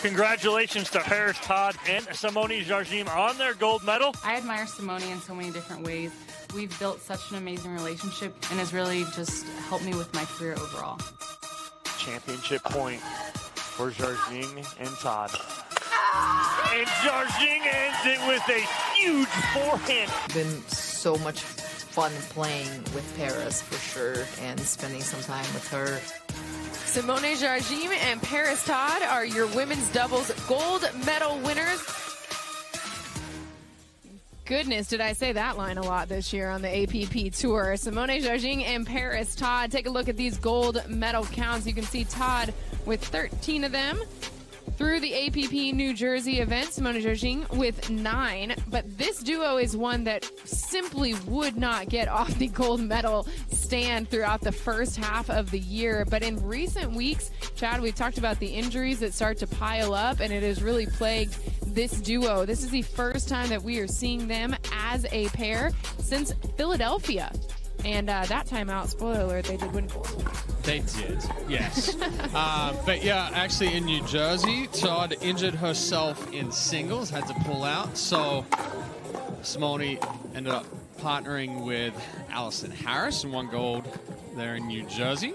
Congratulations to Parris, Todd, and Simone Jardim on their gold medal. I admire Simone in so many different ways. We've built such an amazing relationship and has really just helped me with my career overall. Championship point for Jardim and Todd. And Jardim ends it with a huge forehand. Been so much fun playing with Parris for sure and spending some time with her. Simone Jardim and Parris Todd are your women's doubles gold medal winners. Goodness, did I say that line a lot this year on the APP Tour. Simone Jardim and Parris Todd. Take a look at these gold medal counts. You can see Todd with 13 of them through the APP New Jersey event. Simone Jardim with 9. But this duo is one that simply would not get off the gold medal stand throughout the first half of the year. But in recent weeks, Chad, we've talked about the injuries that start to pile up, and it has really plagued this duo. This is the first time that we are seeing them as a pair since Philadelphia. And that timeout, spoiler alert, they did win gold. They did, yes. But yeah, actually in New Jersey, Todd injured herself in singles, had to pull out. So Simone ended up partnering with Allison Harris and won gold there in New Jersey.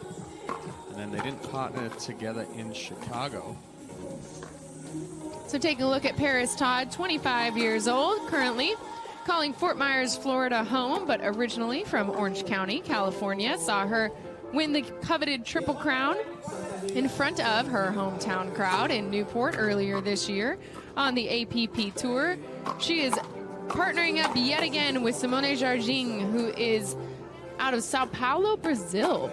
And then they didn't partner together in Chicago. So taking a look at Parris Todd, 25 years old, currently calling Fort Myers, Florida home, but originally from Orange County, California. Saw her win the coveted Triple Crown in front of her hometown crowd in Newport earlier this year on the APP Tour. She is partnering up yet again with Simone Jardim, who is out of Sao Paulo, Brazil.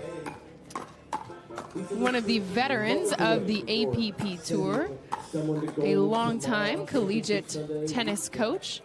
One of the veterans of the APP Tour, a longtime collegiate tennis coach.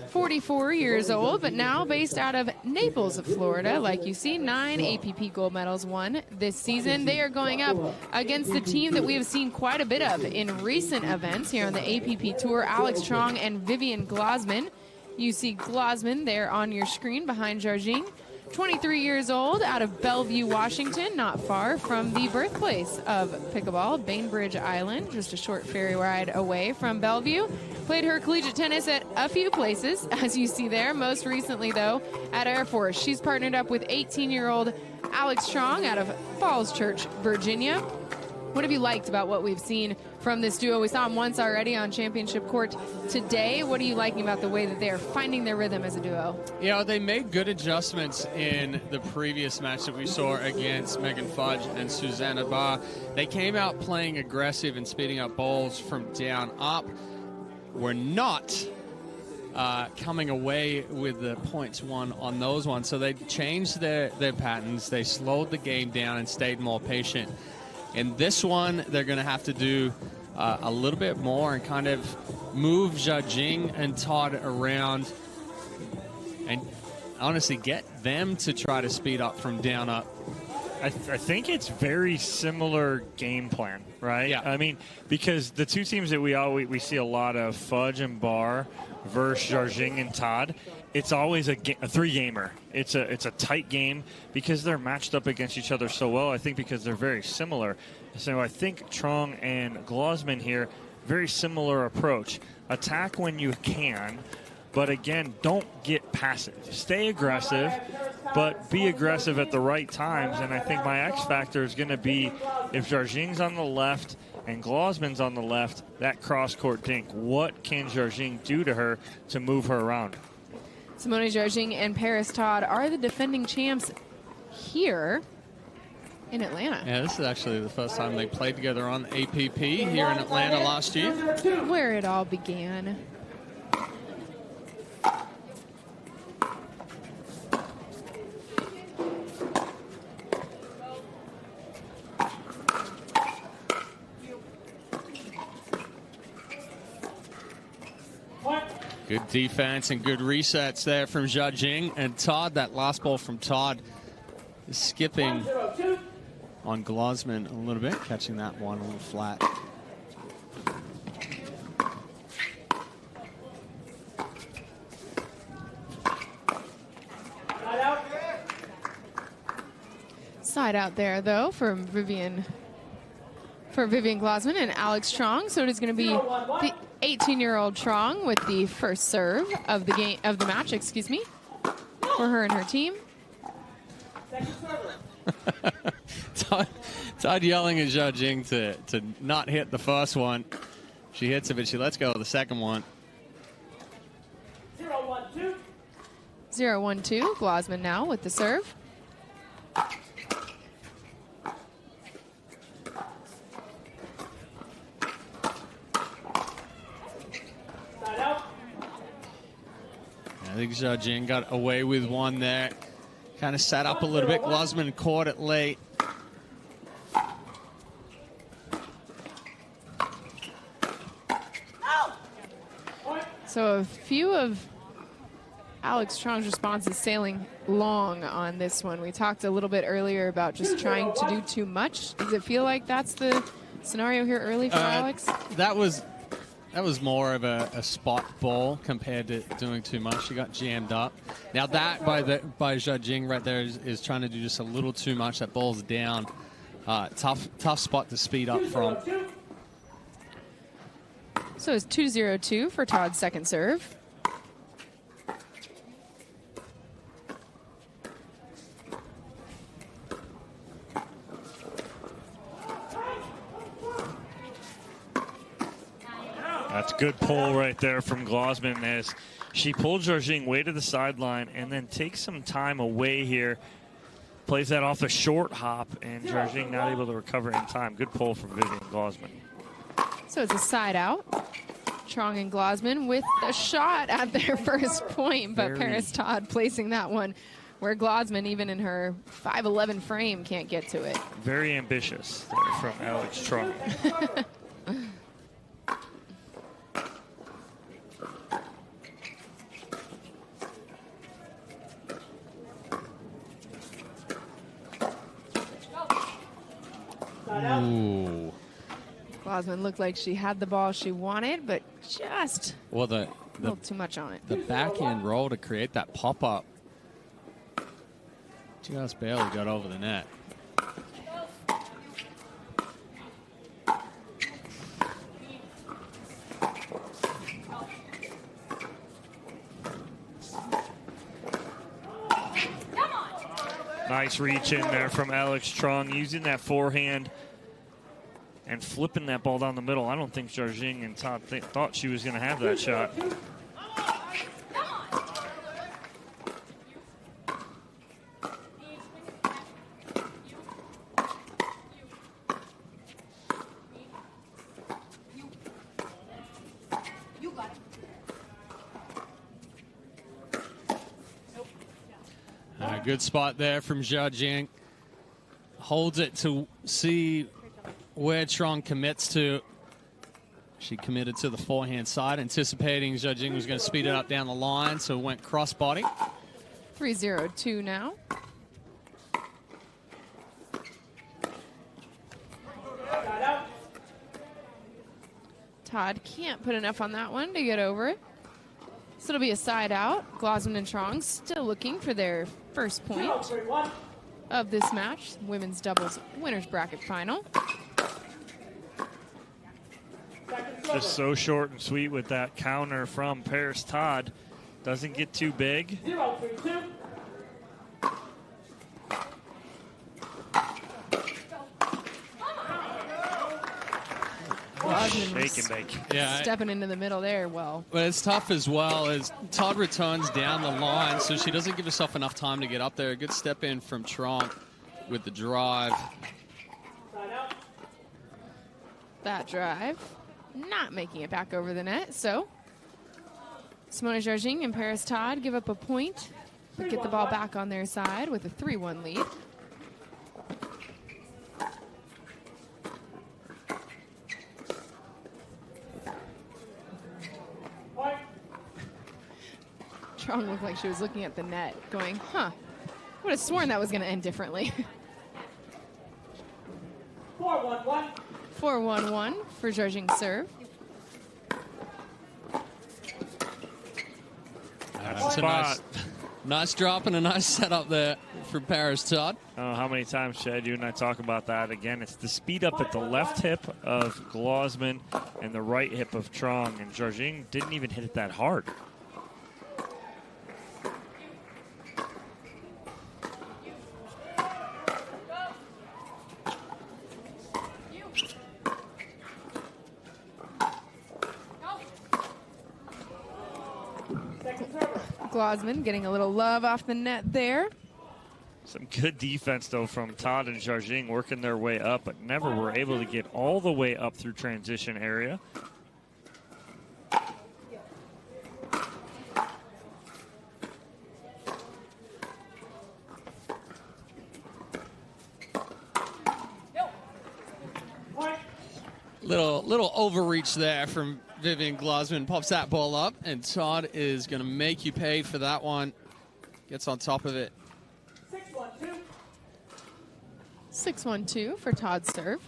44 years old, but now based out of Naples, Florida. Like you see, 9 APP gold medals won this season. They are going up against the team that we have seen quite a bit of in recent events here on the APP Tour, Alix Truong and Vivian Glozman. You see Glozman there on your screen behind Jardim. 23 years old, out of Bellevue, Washington, not far from the birthplace of pickleball, Bainbridge Island, just a short ferry ride away from Bellevue. Played her collegiate tennis at a few places, as you see there, most recently, though, at Air Force. She's partnered up with 18-year-old Alix Truong out of Falls Church, Virginia. What have you liked about what we've seen from this duo? We saw them once already on championship court today. What are you liking about the way that they are finding their rhythm as a duo? Yeah, they made good adjustments in the previous match that we saw against Megan Fudge and Susanna Barr. They came out playing aggressive and speeding up balls from down up. We're not coming away with the points won on those ones. So they changed their patterns. They slowed the game down and stayed more patient. In this one, they're going to have to do a little bit more and kind of move Jardim and Todd around and honestly get them to try to speed up from down up. I think it's very similar game plan, right? Yeah. I mean, because the two teams that we see a lot of, Fudge and Barr versus Jardim and Todd, it's always a three-gamer. It's a tight game because they're matched up against each other so well. I think because they're very similar. So I think Truong and Glozman here, very similar approach. Attack when you can, but again, don't get passive. Stay aggressive, but be aggressive at the right times. And I think my X factor is going to be if Jardim's on the left and Glozman's on the left, that cross-court dink. What can Jardim do to her to move her around? Simone Jardim and Parris Todd are the defending champs here in Atlanta. Yeah, this is actually the first time they played together on APP here in Atlanta last year. Where it all began. Good defense and good resets there from Jardim and Todd. That last ball from Todd is skipping on Glozman a little bit, catching that one a little flat. Side out there, though, from Vivian for Vivian Glozman and Alix Truong. So it is going to be the 18-year-old Truong with the first serve of the match, excuse me, for her and her team. Todd yelling at Jardim to not hit the first one. She hits it, but she lets go of the second one. 0-1-2. 0-1-2. Glozman now with the serve. I think Jardim got away with one there. Kind of sat up a little bit. Glozman caught it late. So a few of Alix Truong's responses sailing long on this one. We talked a little bit earlier about just trying to do too much. Does it feel like that's the scenario here early for Alix? That was more of a spot ball compared to doing too much. She got jammed up. Now that by Jardim right there is trying to do just a little too much. That ball's down. Tough spot to speed up from. So it's 2-0-2 for Todd's second serve. That's a good pull right there from Glozman as she pulled Jardim way to the sideline and then takes some time away here. Plays that off the short hop, and Jardim not able to recover in time. Good pull from Vivian Glozman. So it's a side out. Truong and Glozman with a shot at their first point, but Parris Todd placing that one where Glozman, even in her 5'11" frame, can't get to it. Very ambitious there from Alix Truong. Ooh. Glozman looked like she had the ball she wanted, but just a little too much on it. The backhand roll to create that pop-up just barely got over the net. Nice reach in there from Alix Truong, using that forehand and flipping that ball down the middle. I don't think Jardim and Todd thought she was going to have that shot. Good spot there from Jardim. Holds it to see where Truong commits to. She committed to the forehand side, anticipating Jardim was going to speed it up down the line, so went cross-body. 3-0-2 now. Todd can't put enough on that one to get over it. So it'll be a side out. Glozman and Truong still looking for their first point of this match. Women's doubles winners bracket final. Just so short and sweet with that counter from Parris Todd. Doesn't get too big. 0-3-2. Shake and bake. Yeah, stepping into the middle there well. But it's tough as well as Todd returns down the line, so she doesn't give herself enough time to get up there. A good step in from Truong with the drive. That drive not making it back over the net, so Simone Jardim and Parris Todd give up a point, but get the ball back on their side with a 3-1 lead. Truong looked like she was looking at the net going, huh, would have sworn that was going to end differently. 4-1-1. 4-1-1 for Jardim serve. That's a nice drop and a nice setup there for Parris, Todd. Oh, how many times, Chad, you and I talk about that? Again, it's the speed up at the left hip of Glozman and the right hip of Truong, and Jardim didn't even hit it that hard. Glozman getting a little love off the net there. Some good defense, though, from Todd and Jardim, working their way up, but never were able to get all the way up through transition area. Little overreach there from Vivian Glozman. Pops that ball up, and Todd is going to make you pay for that one. Gets on top of it. 6-1-2 for Todd's serve.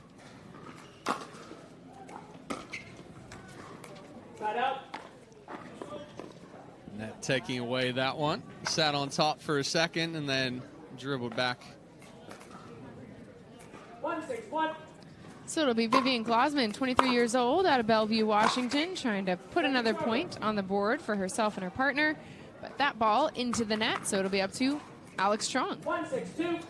Net taking away that one. Sat on top for a second and then dribbled back. 1-6-1. So it'll be Vivian Glozman, 23 years old, out of Bellevue, Washington, trying to put another point on the board for herself and her partner. But that ball into the net, so it'll be up to Alix Truong. 1-6-2.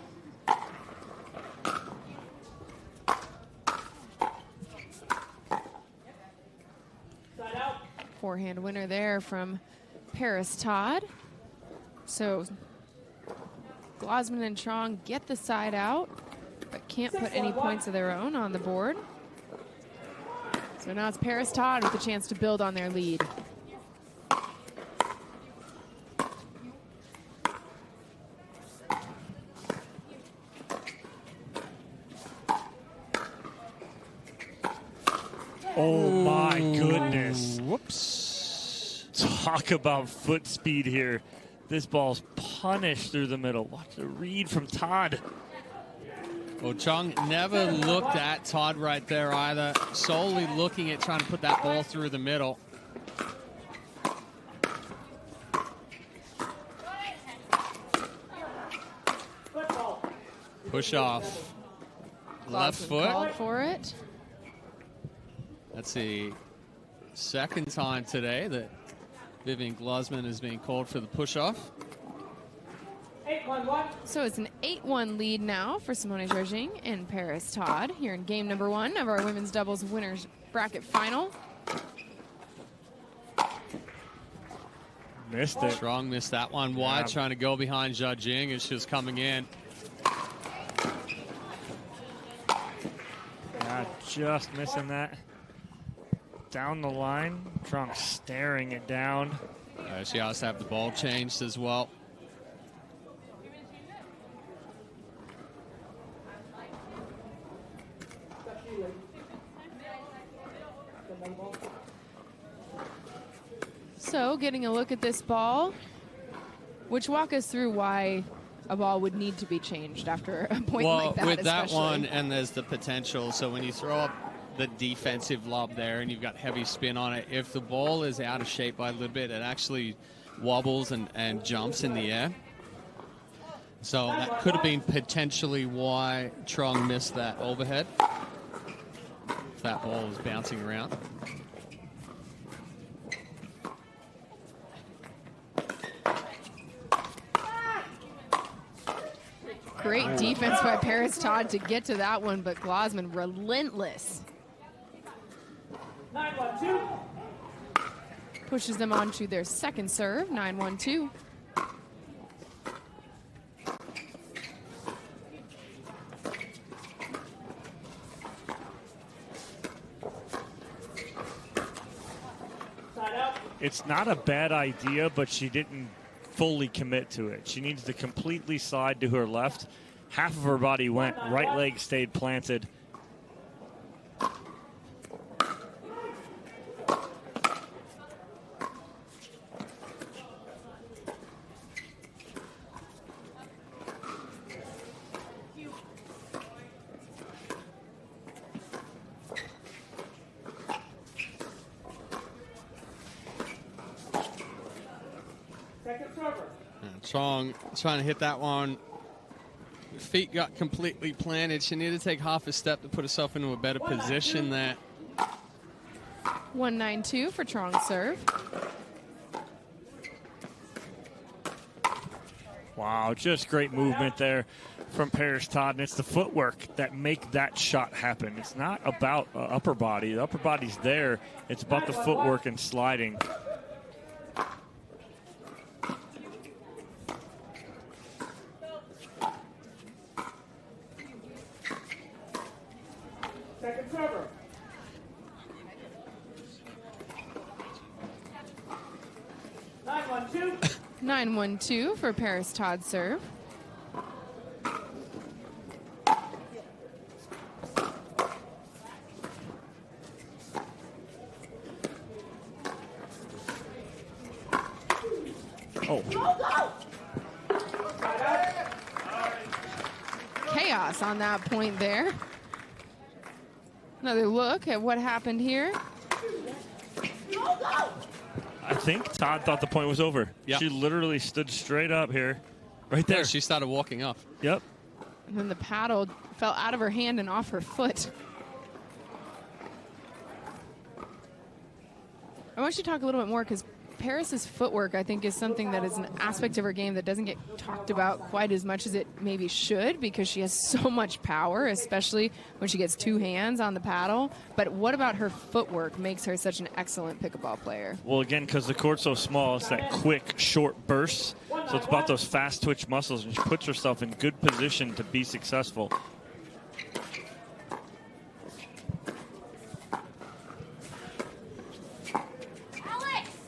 Side out. Forehand winner there from Parris Todd. So Glozman and Truong get the side out, but can't put any points of their own on the board. So now it's Parris Todd with a chance to build on their lead. Oh, my goodness. Whoops. Talk about foot speed here. This ball's punished through the middle. Watch the read from Todd. Well, Truong never looked at Todd right there either. Solely looking at trying to put that ball through the middle. Push off. Left Glozman foot. called for it. That's the second time today that Vivian Glozman is being called for the push-off. 8-1-1. So it's an 8-1 lead now for Simone Jardim and Parris Todd here in game number 1 of our women's doubles winners bracket final. Missed it. Truong missed that one wide, Yeah. trying to go behind Jardim as she was coming in. Yeah, just missing that. Down the line, Truong staring it down. She has to have the ball changed as well. So getting a look at this ball, which walk us through why a ball would need to be changed after a point like that. With that especially. one, and there's the potential. So when you throw up the defensive lob there and you've got heavy spin on it, if the ball is out of shape by a little bit, it actually wobbles and jumps in the air. So that could have been potentially why Truong missed that overhead. If that ball was bouncing around. Great defense by Parris Todd to get to that one, but Glozman relentless. 9-1-2. Pushes them on to their second serve, 9-1-2. Side out. It's not a bad idea, but she didn't fully commit to it. She needs to completely slide to her left. Half of her body went. Right leg stayed planted. Second server. And Truong trying to hit that one feet got completely planted. She needed to take half a step to put herself into a better position there. 1-9-2 for Truong serve. Wow, just great movement there from Parris Todd, and it's the footwork that make that shot happen. It's not about upper body. The upper body's there. It's about the footwork and sliding. Second server. 9-1-2. 9-1-2 for Parris Todd serve. Oh, Chaos on that point there. Another look at what happened here. I think Todd thought the point was over. Yeah. She literally stood straight up here, right there. Yeah, she started walking off. Yep. And then the paddle fell out of her hand and off her foot. I want you to talk a little bit more because Parris's footwork, I think, is something that is an aspect of her game that doesn't get talked about quite as much as it maybe should because she has so much power, especially when she gets two hands on the paddle. But what about her footwork makes her such an excellent pickleball player? Well, again, because the court's so small, it's that quick, short bursts. So it's about those fast twitch muscles, and she puts herself in good position to be successful.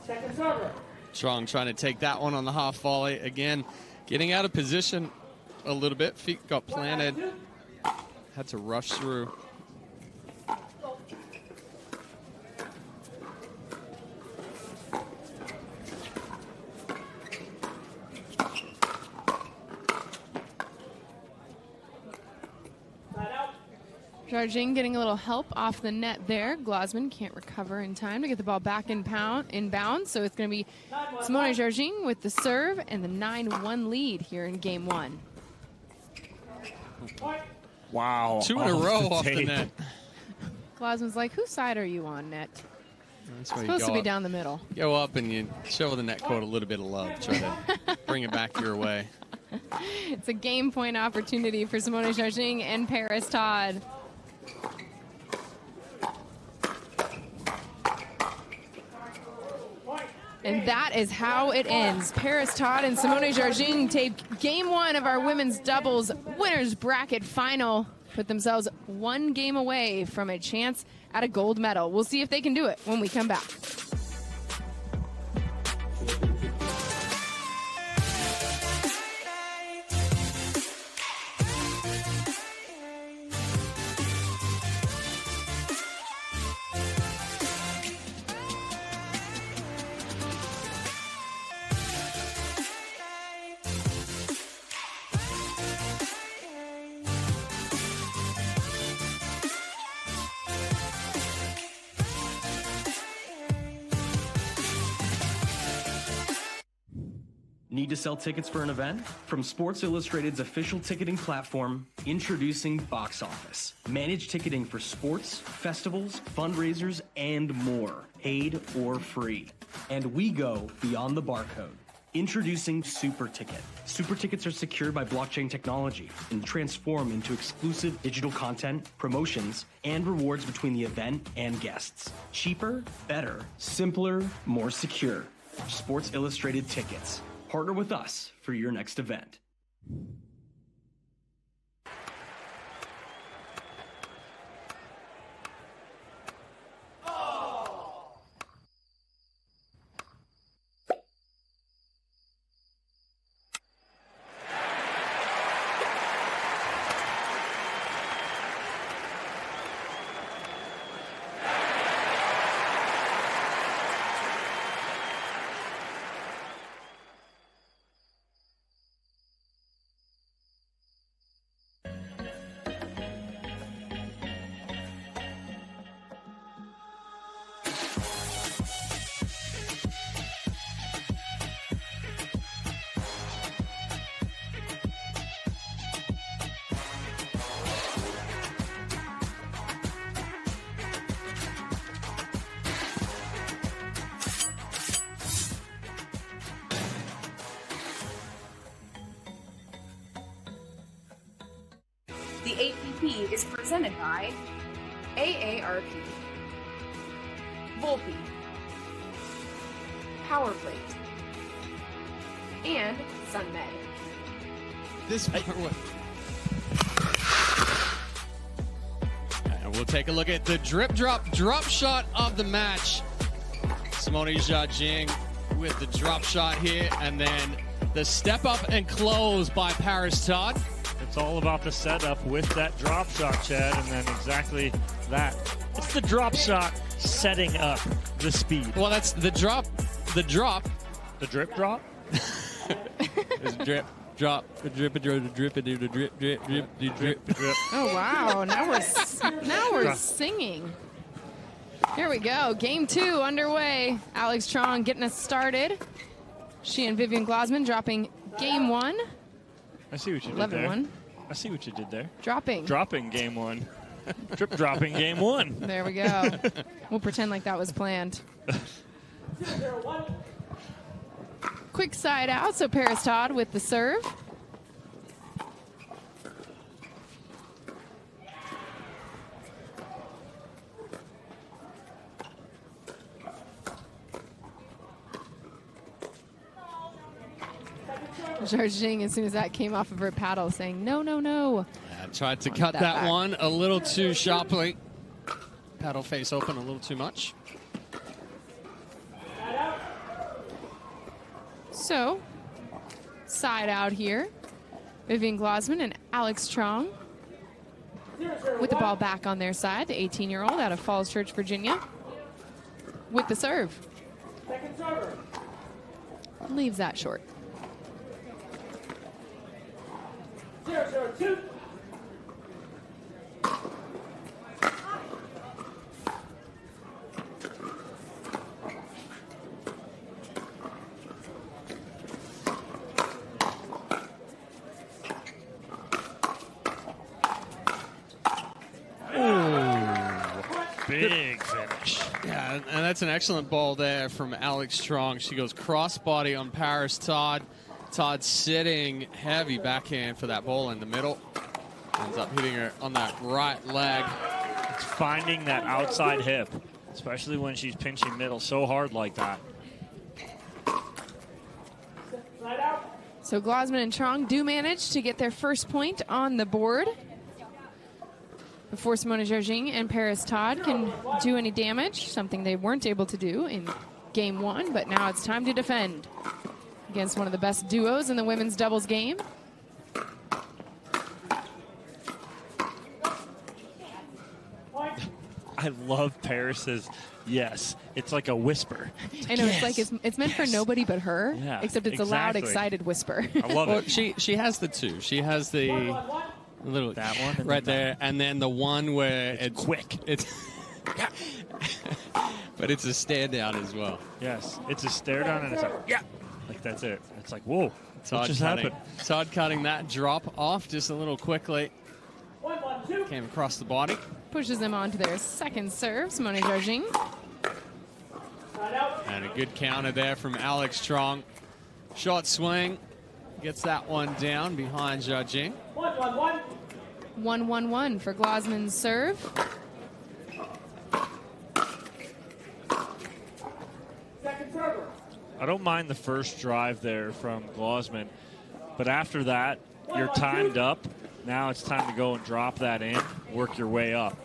Second server. Truong trying to take that one on the half volley. Again, getting out of position a little bit. Feet got planted. Had to rush through. Jardim getting a little help off the net there. Glozman can't recover in time to get the ball back in bounds. So it's going to be Simone Jardim with the serve and the 9-1 lead here in game one. Wow. Two in a row off the tape. net. Glozman's like, whose side are you on, net? That's where you Supposed to go be up. down the middle. Go up and you show the net court a little bit of love. Try to bring it back your way. It's a game point opportunity for Simone Jardim and Parris Todd. And that is how it ends. Parris Todd and Simone Jardim take game one of our women's doubles winners bracket final. Put themselves one game away from a chance at a gold medal. We'll see if they can do it when we come back. Need to sell tickets for an event? From Sports Illustrated's official ticketing platform, introducing Box Office. Manage ticketing for sports, festivals, fundraisers, and more, paid or free. And we go beyond the barcode. Introducing Super Ticket. Super Tickets are secured by blockchain technology and transform into exclusive digital content, promotions, and rewards between the event and guests. Cheaper, better, simpler, more secure. Sports Illustrated Tickets. Partner with us for your next event. The APP is presented by AARP, Volpe, PowerPlate, and Sunmed. This and we'll take a look at the drip drop shot of the match. Simone Jardim with the drop shot here, and then the step up and close by Parris Todd. It's all about the setup with that drop shot, Chad, and then exactly that. It's the drop shot setting up the speed. Well, that's the drop. The drop. The drip drop? It's drip, drop, the drip, the drip, the drip, the drip, drip, drip, drip, drip. Oh wow! Now we're singing. Here we go. Game 2 underway. Alix Truong getting us started. She and Vivian Glozman dropping game 1. I see what you did there. 11-1. I see what you did there. Dropping game 1. Drip dropping game 1. There we go. We'll pretend like that was planned. Quick side out, so Parris Todd with the serve. Jardim, as soon as that came off of her paddle, saying, no, no, no. Yeah, tried to cut that one a little too sharply. Paddle face open a little too much. So, side out here. Vivian Glozman and Alix Truong with the ball back on their side. The 18-year-old out of Falls Church, Virginia, with the serve. Second server. Leaves that short. 0-2. Big finish. Yeah, and that's an excellent ball there from Alix Truong. She goes crossbody on Parris Todd. Todd sitting heavy backhand for that ball in the middle. Ends up hitting her on that right leg. It's finding that outside hip, especially when she's pinching middle so hard like that. So Glozman and Truong do manage to get their first point on the board before Simone Jardim and Parris Todd can do any damage, something they weren't able to do in game 1, but now it's time to defend against one of the best duos in the women's doubles game. I love Parris's yes. It's like a whisper. I know, yes. it's like it's meant for nobody but her, Yeah, except it's a loud, exactly. excited whisper. I love it. She has the two. She has the little That one and right then there, and then the one where It's quick. It's but it's a standout as well. Yes, it's a stare down and it's like, yeah. Like that's it. It's like, whoa, what Todd just cutting, happened? Todd cutting that drop off just a little quickly. 1-1-2. Came across the body. Pushes them on to their second serve, Simone Jardim. Side out. And a good counter there from Alix Truong. Short swing. Gets that one down behind Jardim. 1-1-1. 1-1-1 for Glozman's serve. Second server. I don't mind the first drive there from Glozman, but after that, you're timed up. Now it's time to go and drop that in, work your way up.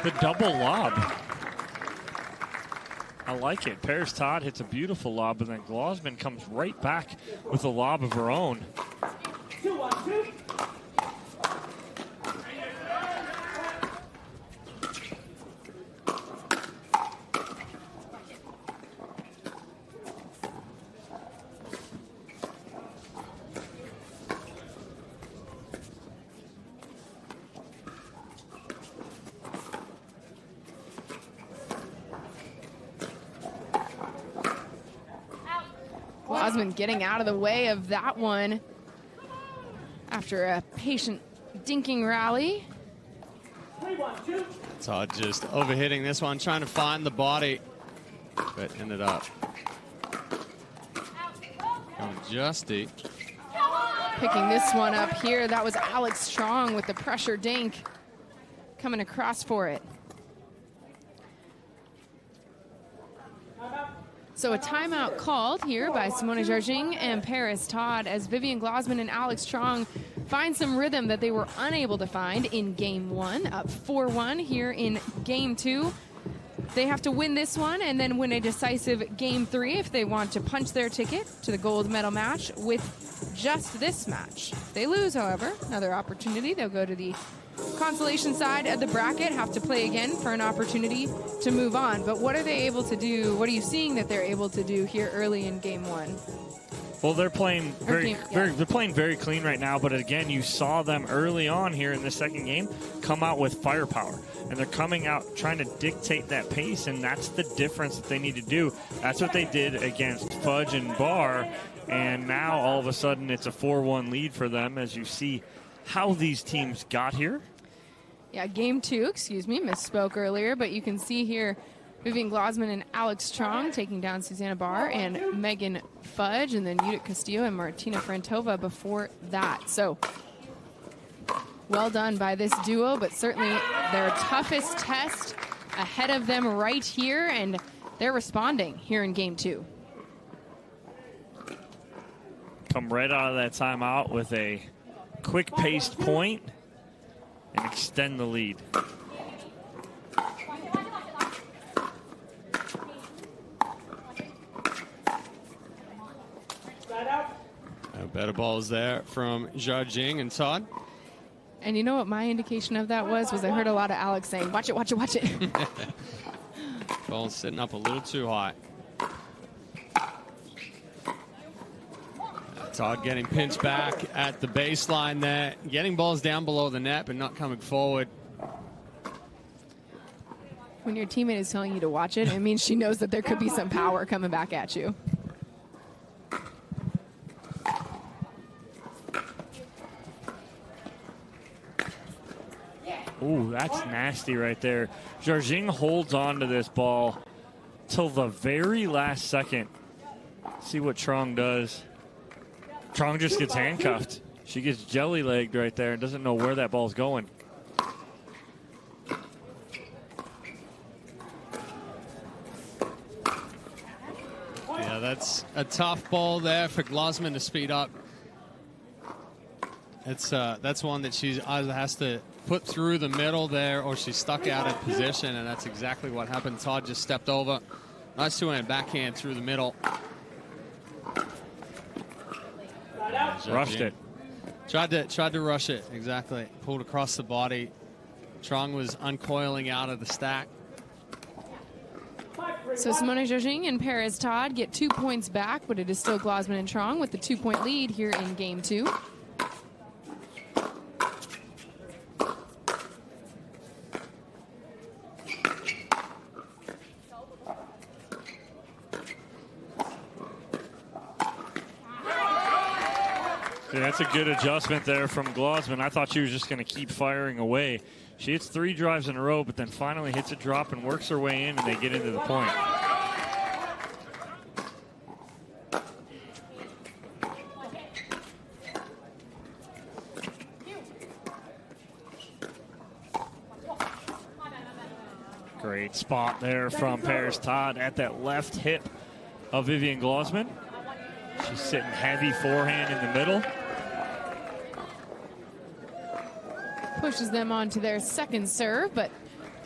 The double lob. I like it. Parris Todd hits a beautiful lob, and then Glozman comes right back with a lob of her own. 2-1-2. Glozman getting out of the way of that one after a patient dinking rally. 3-1-2. Todd just overhitting this one, trying to find the body, but ended up going just deep. Picking this one up here, that was Alix Truong with the pressure dink coming across for it. So a timeout called here by Simone Jardim and Parris Todd as Vivian Glozman and Alix Truong find some rhythm that they were unable to find in game 1, up 4-1 here in game 2. They have to win this one and then win a decisive game 3 if they want to punch their ticket to the gold medal match with just this match. If they lose, however, another opportunity, they'll go to the consolation side of the bracket, have to play again for an opportunity to move on. But what are they able to do? What are you seeing that they're able to do here early in game 1? Well, they're playing they're playing very clean right now, but again, you saw them early on here in the second game come out with firepower. And they're coming out trying to dictate that pace, and that's the difference that they need to do. That's what they did against Fudge and Barr, and now all of a sudden it's a 4-1 lead for them as you see how these teams got here. Yeah, game 2, excuse me, misspoke earlier, but you can see here Vivian Glozman and Alix Truong taking down Susanna Barr and Megan Fudge, and then Judith Castillo and Martina Frantova before that. So well done by this duo, but certainly their toughest test ahead of them right here, and they're responding here in game 2. Come right out of that timeout with a quick-paced point and extend the lead. Better balls there from Jardim and Todd. And you know what my indication of that was I heard a lot of Alix saying, watch it, watch it, watch it. Ball sitting up a little too high. Todd getting pinched back at the baseline there, getting balls down below the net but not coming forward. When your teammate is telling you to watch it, it means she knows that there could be some power coming back at you. Ooh, that's nasty right there. Jardim holds on to this ball till the very last second. See what Truong does. Truong just gets handcuffed. She gets jelly-legged right there and doesn't know where that ball's going. Yeah, that's a tough ball there for Glozman to speed up. That's one that she either has to put through the middle there or she's stuck out of position, and that's exactly what happened. Todd just stepped over. Nice two-hand backhand through the middle. Rushed it. Tried to rush it, exactly. Pulled across the body. Truong was uncoiling out of the stack. So Simone Jardim and Parris Todd get 2 points back, but it is still Glozman and Truong with the 2-point lead here in game 2. Yeah, that's a good adjustment there from Glozman. I thought she was just going to keep firing away. She hits 3 drives in a row, but then finally hits a drop and works her way in, and they get into the point. Great spot there from Parris Todd at that left hip of Vivian Glozman. She's sitting heavy forehand in the middle. Pushes them on to their second serve, but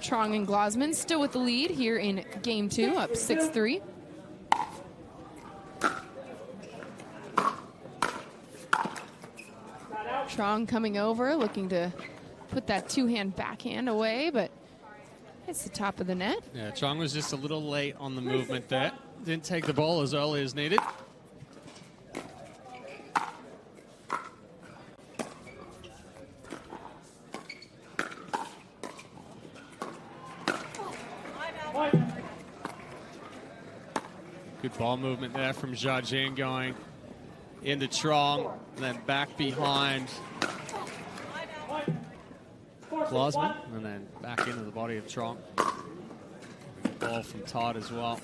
Truong and Glozman still with the lead here in game 2, up 6-3. Truong coming over, looking to put that two-hand backhand away, but it's the top of the net. Yeah, Truong was just a little late on the movement there. Didn't take the ball as early as needed. Good ball movement there from Jardim going into Truong, and then back behind Glozman, and then back into the body of Truong. Ball from Todd as well.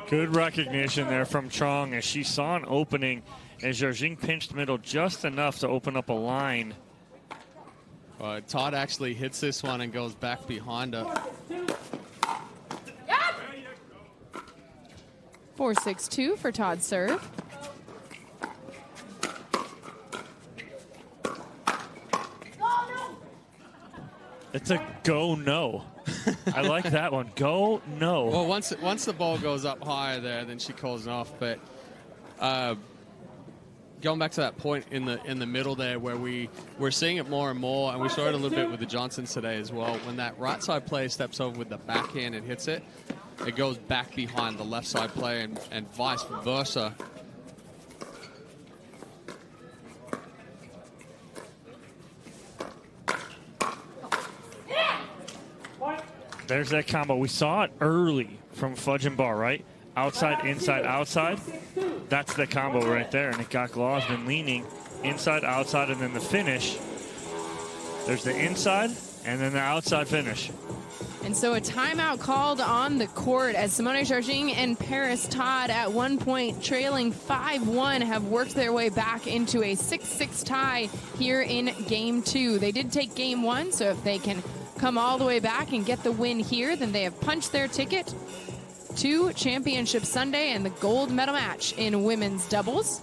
Good recognition there from Truong as she saw an opening as Jardim pinched middle just enough to open up a line. Todd actually hits this one and goes back behind her. 4-6-2 for Todd's serve. It's a go no. I like that one. Go no. Well, once the ball goes up higher there, then she calls it off. But going back to that point in the middle there, where we're seeing it more and more, and we saw it a little bit with the Johnsons today as well. When that right side player steps over with the backhand and hits it, it goes back behind the left side player and vice versa. There's that combo. We saw it early from Fudge and Bar, right? Outside, inside, outside. That's the combo right there. And it got Glozman leaning inside, outside, and then the finish. There's the inside and then the outside finish. And so a timeout called on the court as Simone Jardim and Parris Todd at one point trailing 5-1 have worked their way back into a 6-6 tie here in game 2. They did take game 1, so if they can come all the way back and get the win here, then they have punched their ticket to Championship Sunday and the gold medal match in women's doubles.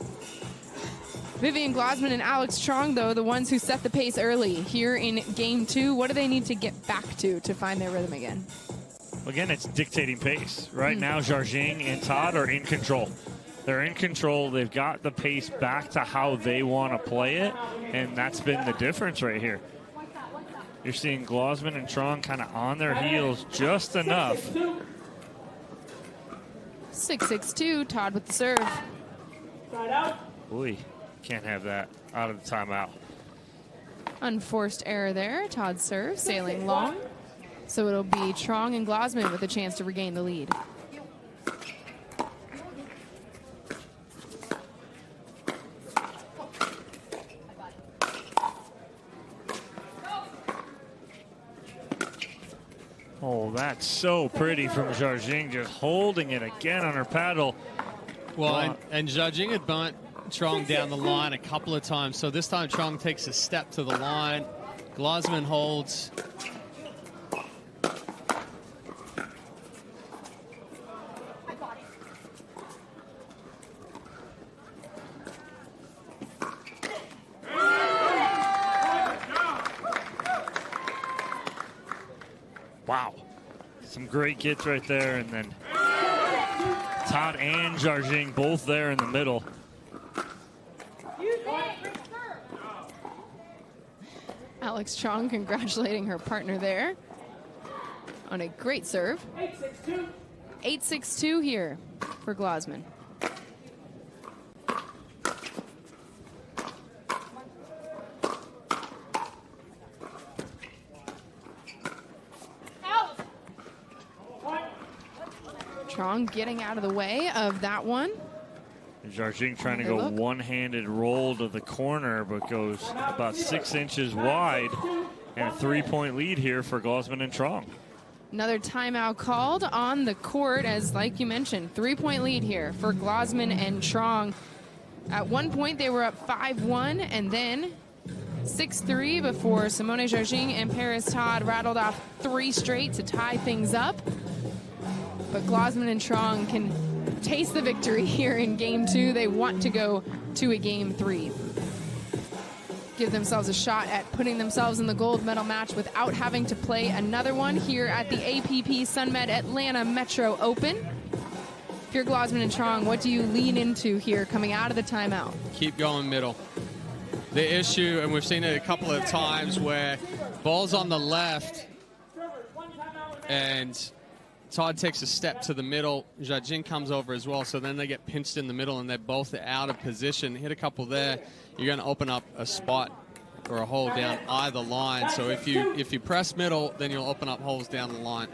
Vivian Glozman and Alix Truong, though, the ones who set the pace early here in game 2. What do they need to get back to find their rhythm again? Again, it's dictating pace. Right now, Jardim and Todd are in control. They're in control. They've got the pace back to how they want to play it, and that's been the difference right here. You're seeing Glozman and Truong kind of on their heels just enough. 6-6-2, Todd with the serve. Boy, can't have that out of the timeout. Unforced error there. Todd's serve sailing long. So it'll be Truong and Glozman with a chance to regain the lead. Oh, that's so pretty from Jardim, just holding it again on her paddle. Well, and Jardim had burnt Truong down the line a couple of times, so this time Truong takes a step to the line. Glozman holds. Wow. Some great gets right there, and then Todd and Jardim both there in the middle. Alix Truong congratulating her partner there on a great serve. 8-6-2 here for Glozman. Truong getting out of the way of that one. Jardim trying to go one-handed roll to the corner, but goes about 6 inches wide. And a 3-point lead here for Glozman and Truong. Another timeout called on the court as, like you mentioned, 3-point lead here for Glozman and Truong. At one point, they were up 5-1 and then 6-3 before Simone Jardim and Parris Todd rattled off 3 straight to tie things up. But Glozman and Truong can taste the victory here in game 2. They want to go to a game 3. Give themselves a shot at putting themselves in the gold medal match without having to play another one here at the APP Sunmed Atlanta Metro Open. If you're Glozman and Truong, what do you lean into here coming out of the timeout? Keep going middle. The issue, and we've seen it a couple of times, where ball's on the left and Todd takes a step to the middle. Jardim comes over as well, so then they get pinched in the middle and they're both out of position. Hit a couple there, you're going to open up a spot or a hole down either line. So if you press middle, then you'll open up holes down the line.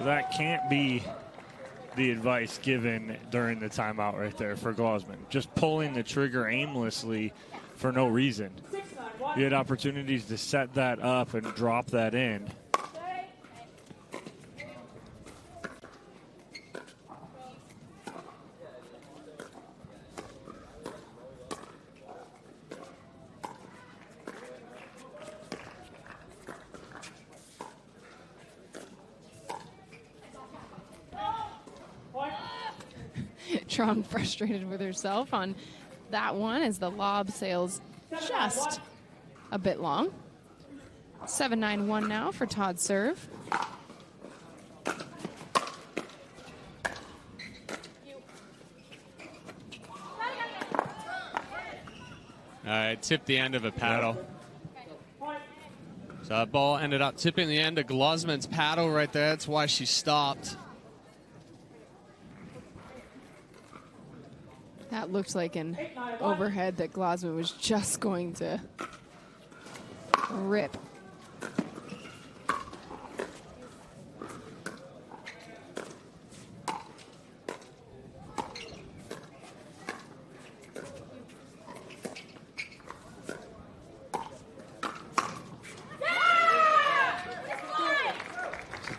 So that can't be the advice given during the timeout right there for Glozman. Just pulling the trigger aimlessly for no reason. You had opportunities to set that up and drop that in. Truong frustrated with herself on that one as the lob sails just a bit long. 7-9-1 now for Todd's serve. Tipped the end of a paddle. So that ball ended up tipping the end of Glozman's paddle right there. That's why she stopped. That looked like an overhead that Glozman was just going to rip.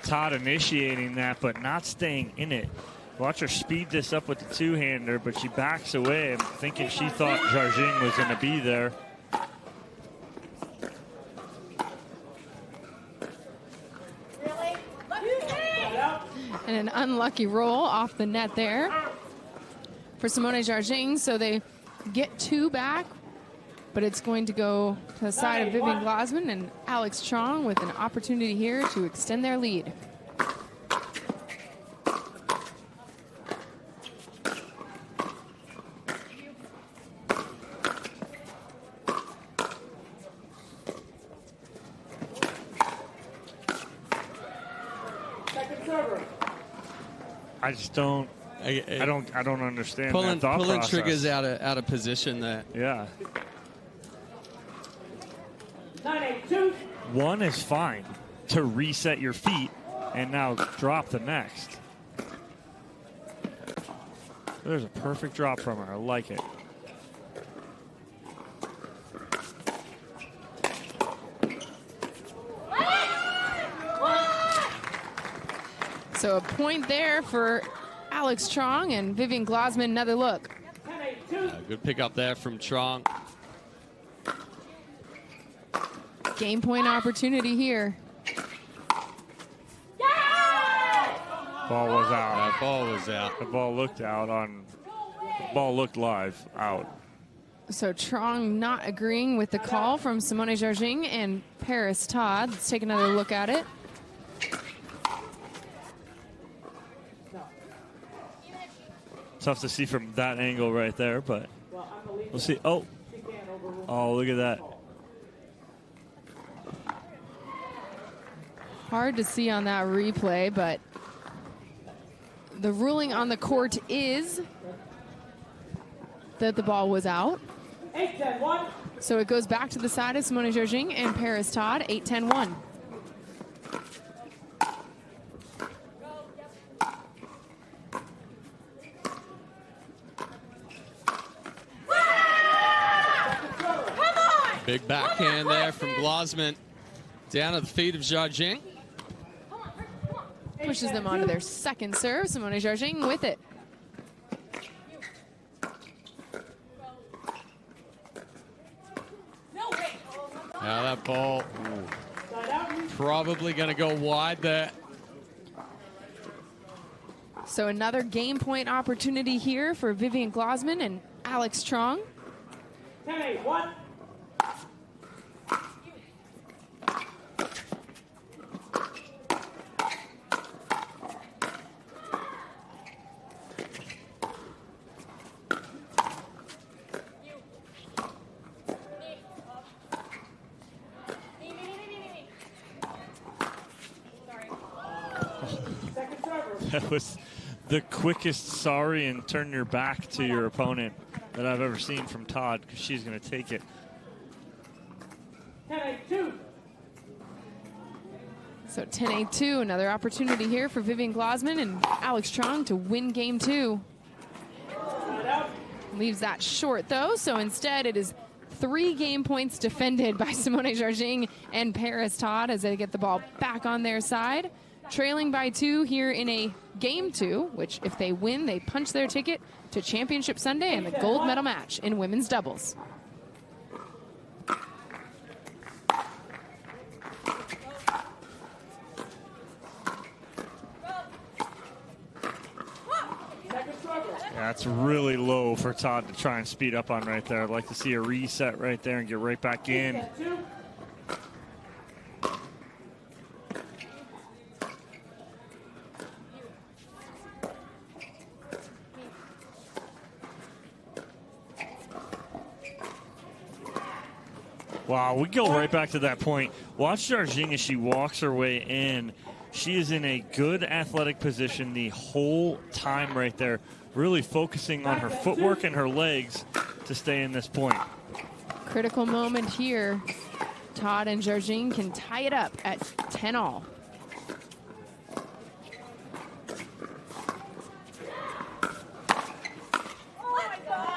Todd initiating that, but not staying in it. Watch her speed this up with the two-hander, but she backs away. I'm thinking she thought Jardim was going to be there. And an unlucky roll off the net there for Simone Jardim. So they get two back, but it's going to go to the side of Vivian Glozman and Alix Truong with an opportunity here to extend their lead. I just don't. I don't understand that thought pulling process. triggers out of position there. Yeah. 9-8-2. One is fine to reset your feet and now drop the next. There's a perfect drop from her. I like it. So a point there for Alix Truong and Vivian Glozman. Another look. Good pick up there from Truong. Game point opportunity here. Ball was out. That ball was out. The ball looked out on. The ball looked live out. So Truong not agreeing with the call from Simone Jardim and Parris Todd. Let's take another look at it. Tough to see from that angle right there, but we'll see. Oh, look at that. Hard to see on that replay, but the ruling on the court is that the ball was out. 8-10-1. So it goes back to the side of Simone Jardim and Parris Todd, 8-10-1. Big backhand there from Glozman. Down at the feet of Jardim. Pushes them onto their second serve. Simone Jardim with it. Now that ball probably going to go wide there. So another game point opportunity here for Vivian Glozman and Alix Truong. 10-8-1. That was the quickest sorry and turn your back to your opponent that I've ever seen from Todd, because she's going to take it. 10-8-2. So 10-8-2, another opportunity here for Vivian Glozman and Alix Truong to win game 2. Leaves that short though, so instead it is 3 game points defended by Simone Jardim and Parris Todd as they get the ball back on their side. Trailing by 2 here in a game 2, which if they win, they punch their ticket to Championship Sunday and the gold medal match in women's doubles. That's really low for Todd to try and speed up on right there. I'd like to see a reset right there and get right back in. Wow, we go right back to that point. Watch Jardim as she walks her way in. She is in a good athletic position the whole time right there, really focusing on her footwork and her legs to stay in this point. Critical moment here. Todd and Jardim can tie it up at 10-all.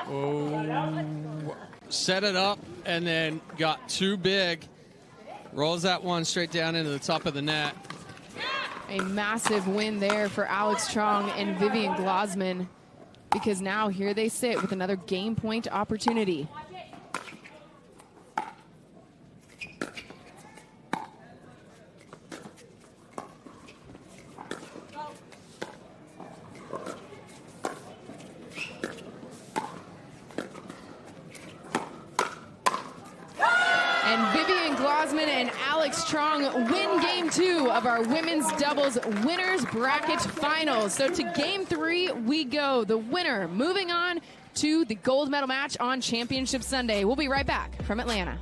Oh, set it up and then got too big. Rolls that one straight down into the top of the net. A massive win there for Alix Truong and Vivian Glozman, because now here they sit with another game point opportunity. And Alix Truong win game 2 of our women's doubles winners bracket finals. So to game 3 we go. The winner moving on to the gold medal match on Championship Sunday. We'll be right back from Atlanta.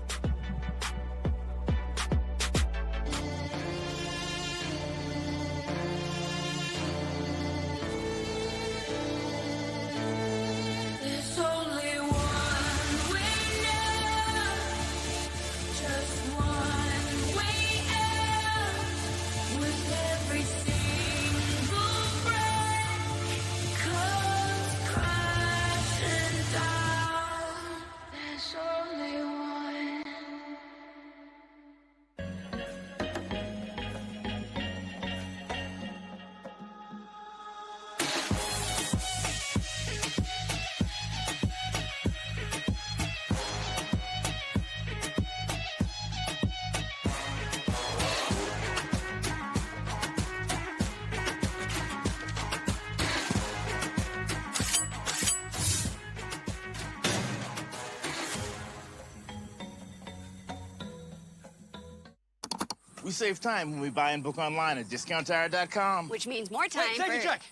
We save time when we buy and book online at discounttire.com. Which means more time. Wait, take a check.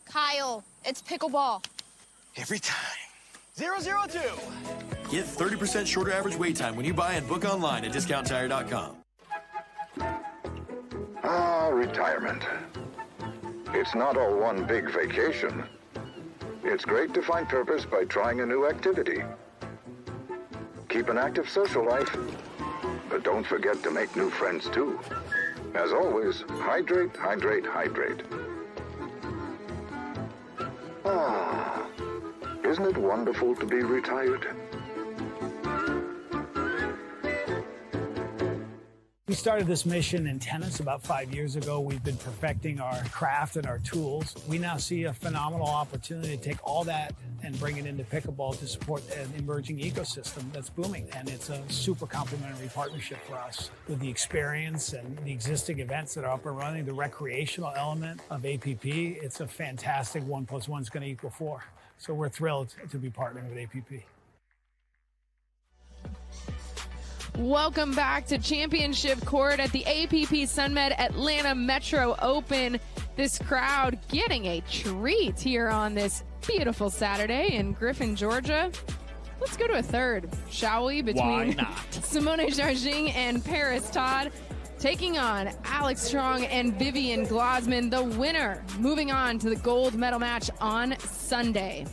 Kyle, it's pickleball. Every time. 002. Get 30% shorter average wait time when you buy and book online at discounttire.com. Retirement. It's not all one big vacation. It's great to find purpose by trying a new activity. Keep an active social life, but don't forget to make new friends too. As always, hydrate, hydrate, hydrate. Isn't it wonderful to be retired? We started this mission in tennis about 5 years ago. We've been perfecting our craft and our tools. We now see a phenomenal opportunity to take all that and bring it into pickleball to support an emerging ecosystem that's booming. And it's a super complementary partnership for us with the experience and the existing events that are up and running, the recreational element of APP. It's a fantastic 1 + 1 is going to equal 4. So we're thrilled to be partnering with APP. Welcome back to Championship Court at the APP Sunmed Atlanta Metro Open. This crowd getting a treat here on this beautiful Saturday in Griffin, Georgia. Let's go to a third, shall we? Between Simone Jardim and Parris Todd, taking on Alix Truong and Vivian Glozman, the winner, moving on to the gold medal match on Sunday.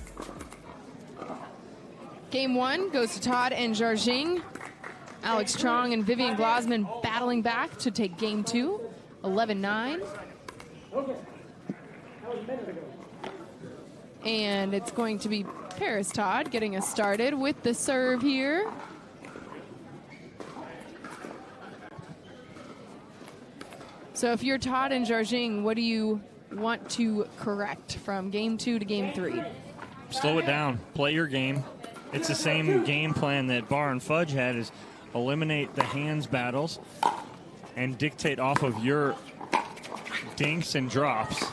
Game 1 goes to Todd and Jardim. Alix Truong and Vivian Glozman battling back to take game 2. 11-9. Okay. That was a minute ago. And it's going to be Parris Todd getting us started with the serve here. So if you're Todd and Jardim, what do you want to correct from game 2 to game 3? Slow it down. Play your game. It's the same game plan that Bar and Fudge had, is eliminate the hands battles and dictate off of your dinks and drops.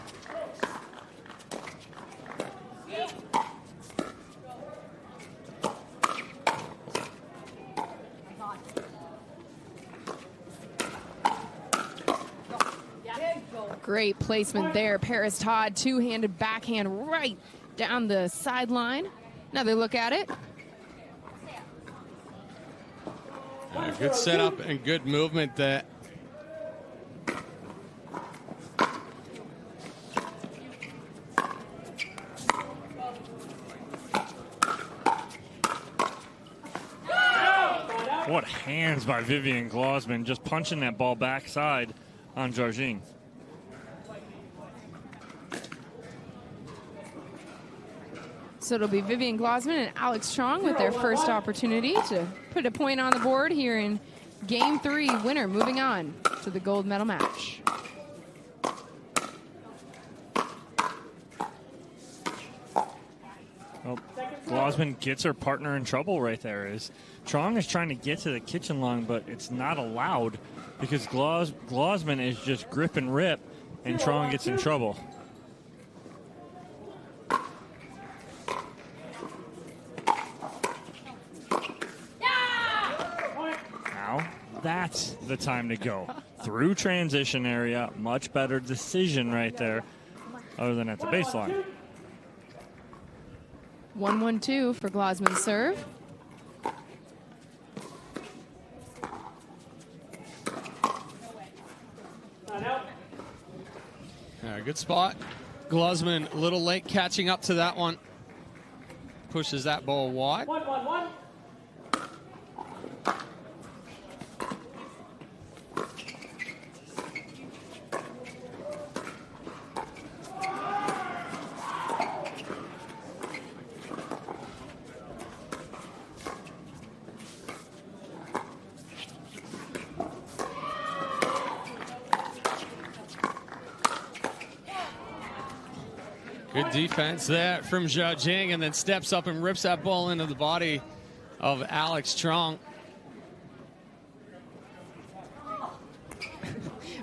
Great placement there. Parris Todd, two-handed backhand right down the sideline. Another look at it. Good setup and good movement there. What hands by Vivian Glozman, just punching that ball backside on Jardim. So it'll be Vivian Glozman and Alix Truong with their first opportunity to put a point on the board here in Game 3. Winner moving on to the gold medal match. Well, Glozman gets her partner in trouble right there. Truong is trying to get to the kitchen lung, but it's not allowed because Glozman is just grip and rip, and Truong gets in trouble. That's the time to go. Through transition area, much better decision right there, other than at the baseline. 1-1-2 for Glozman's serve. Good spot. Glozman a little late catching up to that one. Pushes that ball wide. 1-1-1. Good defense there from Jardim, and then steps up and rips that ball into the body of Alix Truong.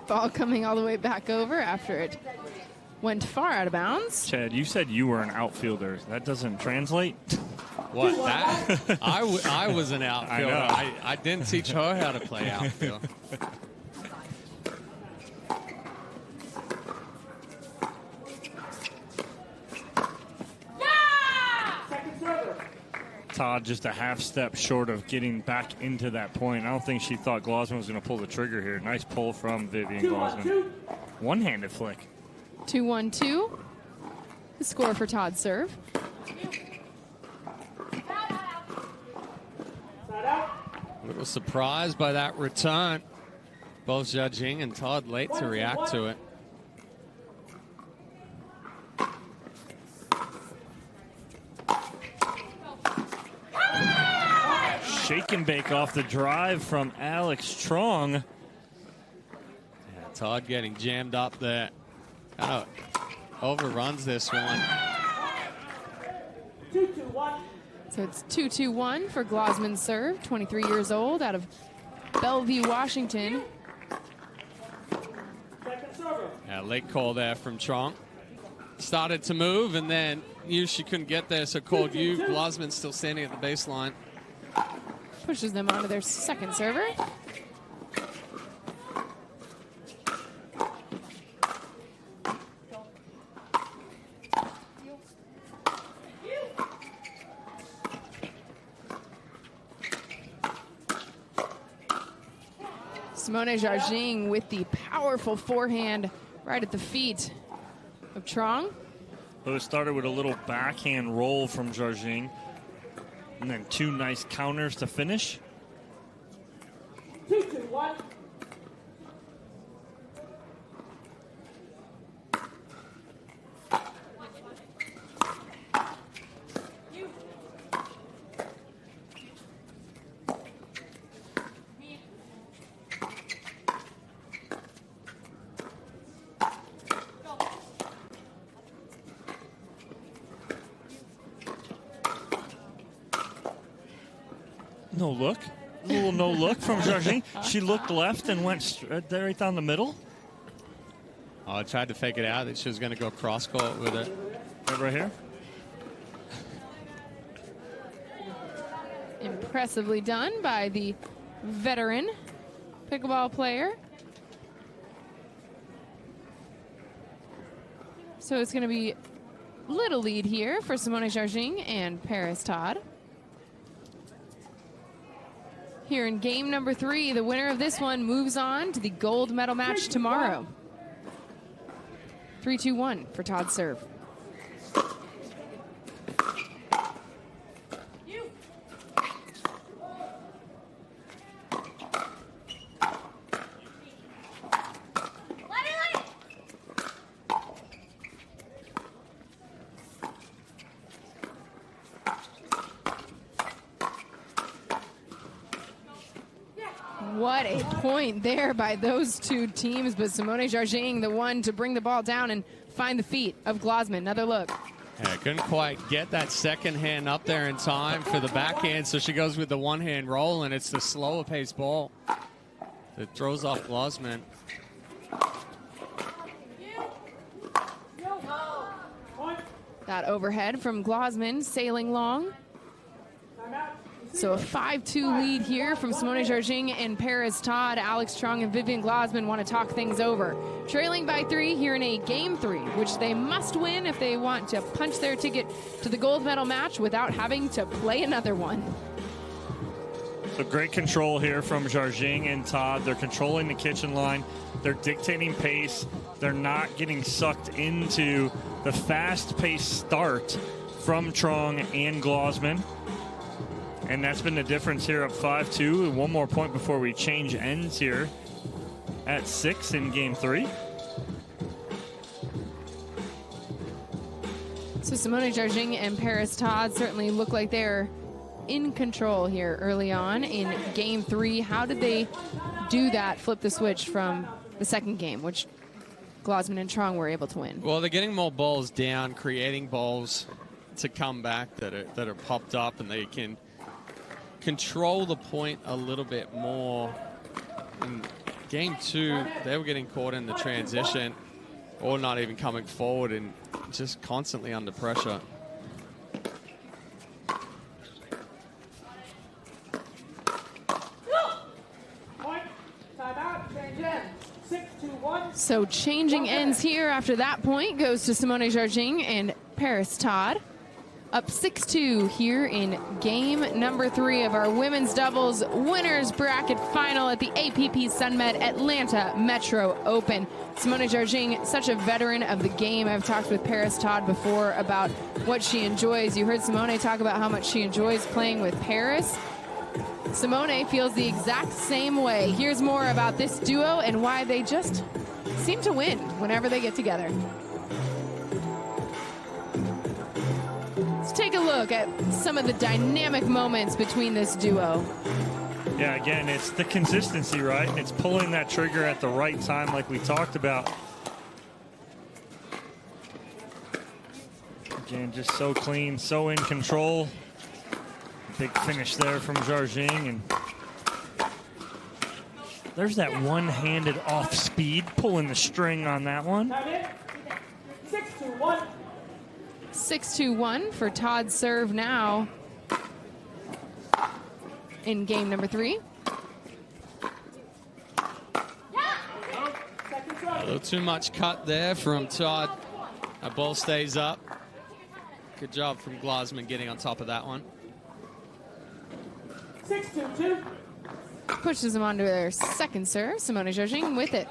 Ball coming all the way back over after it went far out of bounds. Chad, you said you were an outfielder. That doesn't translate? What, that? I was an outfielder. I didn't teach her how to play outfield. Todd just a half step short of getting back into that point. I don't think she thought Glozman was going to pull the trigger here. Nice pull from Vivian Glozman. One-handed flick. 2-1-2. The score for Todd's serve. A little surprised by that return. Both Jardim and Todd late to react to it. Shake and bake off the drive from Alix Truong. Yeah, Todd getting jammed up there. Overruns this one. 2-2-1. So it's 2-2-1 for Glozman's serve, 23 years old, out of Bellevue, Washington. Yeah, late call there from Truong. Started to move and then knew she couldn't get there, so called you. Glozman still standing at the baseline. Pushes them onto their second server. Simone Jardim with the powerful forehand right at the feet of Truong. So it started with a little backhand roll from Jardim, and then two nice counters to finish. 2-2-1. no look. A little no look from Jardim. She looked left and went right down the middle. Oh, I tried to fake it out that she was going to go cross court with it. Right here. Impressively done by the veteran pickleball player. So it's going to be little lead here for Simone Jardim and Parris Todd. Here in game number 3, the winner of this one moves on to the gold medal match tomorrow. 3-2-1 for Todd's serve. What a point there by those two teams, but Simone Jardim, the one to bring the ball down and find the feet of Glozman. Another look. Yeah, couldn't quite get that second hand up there in time for the backhand, so she goes with the one-hand roll, and it's the slower pace ball that throws off Glozman. That overhead from Glozman sailing long. So a 5-2 lead here from Simone Jardim and Parris Todd. Alix Truong and Vivian Glozman want to talk things over. Trailing by 3 here in a game 3, which they must win if they want to punch their ticket to the gold medal match without having to play another one. So great control here from Jardim and Todd. They're controlling the kitchen line. They're dictating pace. They're not getting sucked into the fast-paced start from Truong and Glozman. And that's been the difference here at 5-2. One more point before we change ends here at 6 in game 3. So Simone Jardim and Parris Todd certainly look like they're in control here early on in game 3. How did they do that, flip the switch from the second game, which Glozman and Truong were able to win? Well, they're getting more balls down, creating balls to come back that are popped up, and they can control the point a little bit more. In game 2, they were getting caught in the transition or not even coming forward and just constantly under pressure. So changing ends here after that point goes to Simone Jardim and Parris Todd. Up 6-2 here in game number 3 of our women's doubles winners bracket final at the APP Sunmed Atlanta Metro Open. Simone Jardim, such a veteran of the game. I've talked with Parris Todd before about what she enjoys. You heard Simone talk about how much she enjoys playing with Parris. Simone feels the exact same way. Here's more about this duo and why they just seem to win whenever they get together. Let's take a look at some of the dynamic moments between this duo. Yeah, again, it's the consistency, right? It's pulling that trigger at the right time like we talked about. Again, just so clean, so in control. Big finish there from Jardim, and there's that one-handed off speed, pulling the string on that one. 6-2-1. 6-2-1 for Todd's serve now in game number 3. A little too much cut there from Todd. That ball stays up. Good job from Glozman getting on top of that one. 6-2-2. Pushes them onto their second serve. Simone Jardim with it.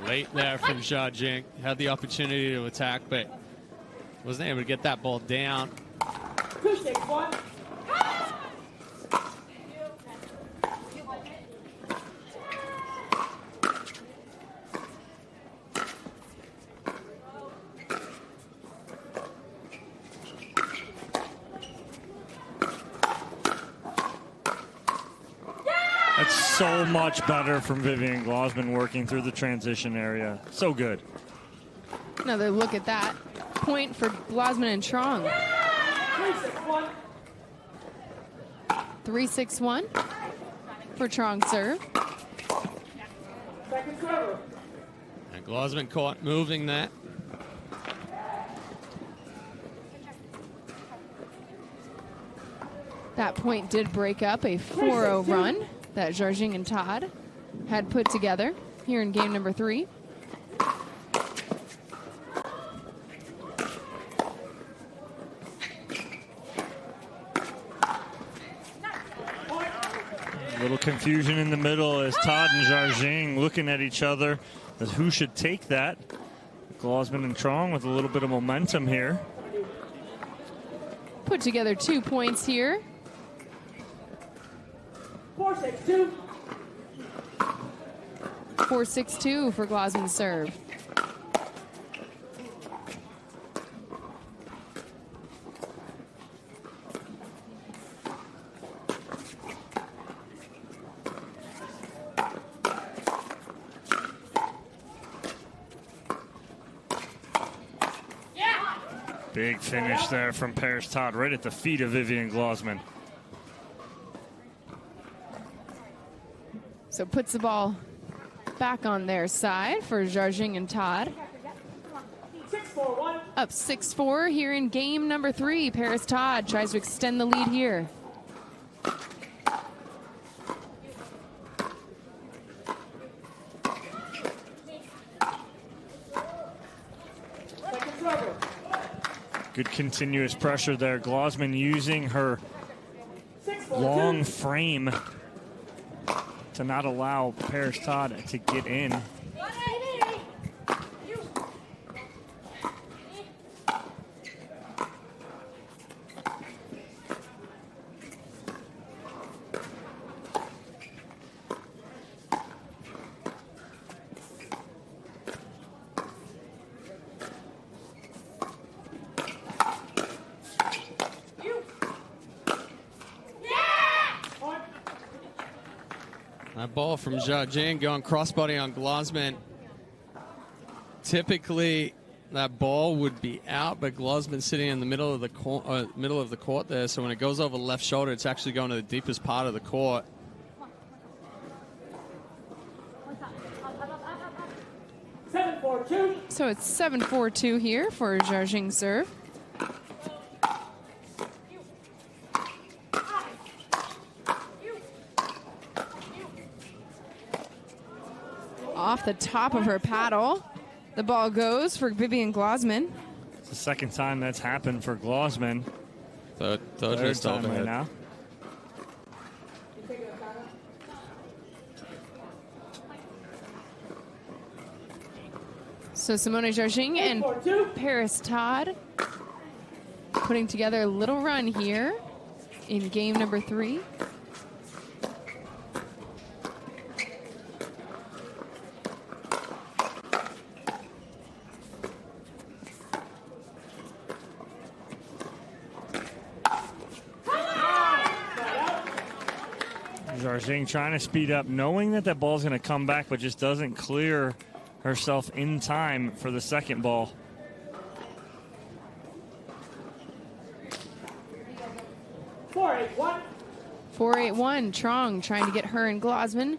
Late there from Jardim. Had the opportunity to attack, but wasn't able to get that ball down. 2-6-1. That's so much better from Vivian Glozman working through the transition area. So good. Another look at that. Point for Glozman and Truong. 3-6-1 for Truong serve. Second server. And Glozman caught moving that. That point did break up a 4-0 run that Jardim and Todd had put together here in game number 3. A little confusion in the middle as Todd and Jardim looking at each other as who should take that. Glozman and Truong with a little bit of momentum here. Put together 2 points here. 4-6-2. 4-6-2 for Glozman's serve. Big finish there from Parris Todd right at the feet of Vivian Glozman. So puts the ball back on their side for Jardim and Todd. 6-4-1. Up 6-4 here in game number 3. Parris Todd tries to extend the lead here. Second server. Good continuous pressure there. Glozman using her 6-4-2. long frame to not allow Parris Todd to get in. That ball from Jardim going crossbody on Glozman. Typically, that ball would be out, but Glozman sitting in the middle of the court there. So when it goes over the left shoulder, it's actually going to the deepest part of the court. So it's 7-4-2 here for Jardim serve. Off the top of her paddle, the ball goes for Vivian Glozman. It's the second time that's happened for Glozman. Third time right now. So Simone Jardim and Parris Todd putting together a little run here in game number 3. Jardim trying to speed up, knowing that that ball's going to come back, but just doesn't clear herself in time for the second ball. $4-8-1. 4-8-1. Truong trying to get her and Glozman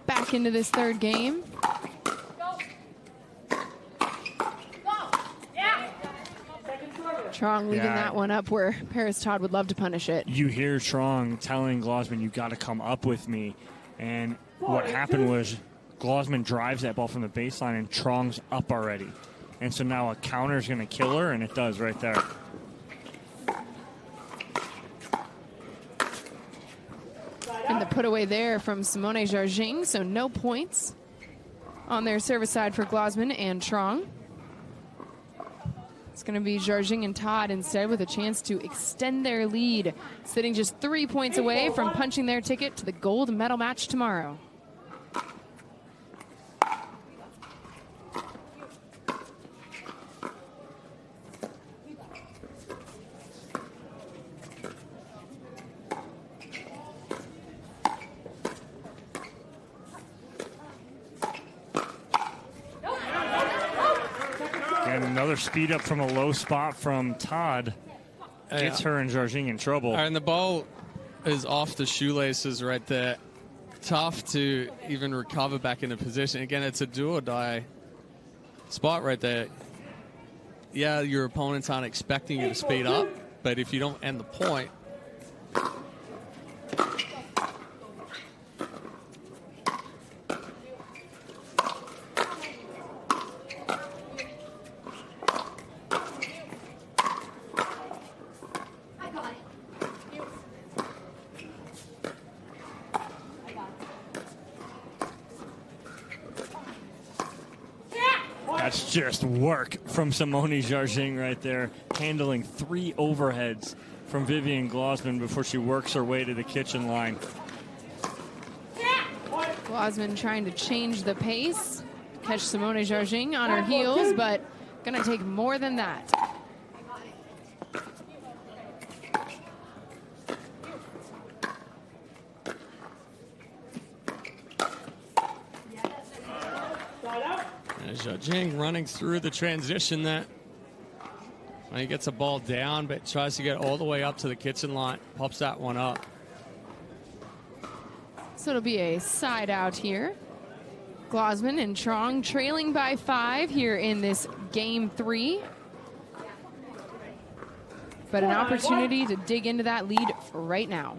back into this third game. Truong leaving that one up where Parris Todd would love to punish it. You hear Truong telling Glozman, you got to come up with me. And what happened was Glozman drives that ball from the baseline and Truong's up already. And so now a counter is going to kill her, and it does right there. And the put away there from Simone Jardim, so no points on their service side for Glozman and Truong. It's going to be Jardim and Todd instead with a chance to extend their lead, sitting just 3 points away from punching their ticket to the gold medal match tomorrow. And another speed up from a low spot from Todd gets her and Jardim in trouble. And the ball is off the shoelaces right there. Tough to even recover back into position. Again, it's a do or die spot right there. Yeah, your opponents aren't expecting you to speed up, but if you don't end the point, That's just work from Simone Jardim right there, handling 3 overheads from Vivian Glozman before she works her way to the kitchen line. Glozman trying to change the pace, catch Simone Jardim on her heels, but gonna take more than that. Jardim running through the transition there. When he gets a ball down, but tries to get all the way up to the kitchen line. Pops that one up. So it'll be a side out here. Glozman and Truong trailing by 5 here in this game 3. But an opportunity to dig into that lead right now.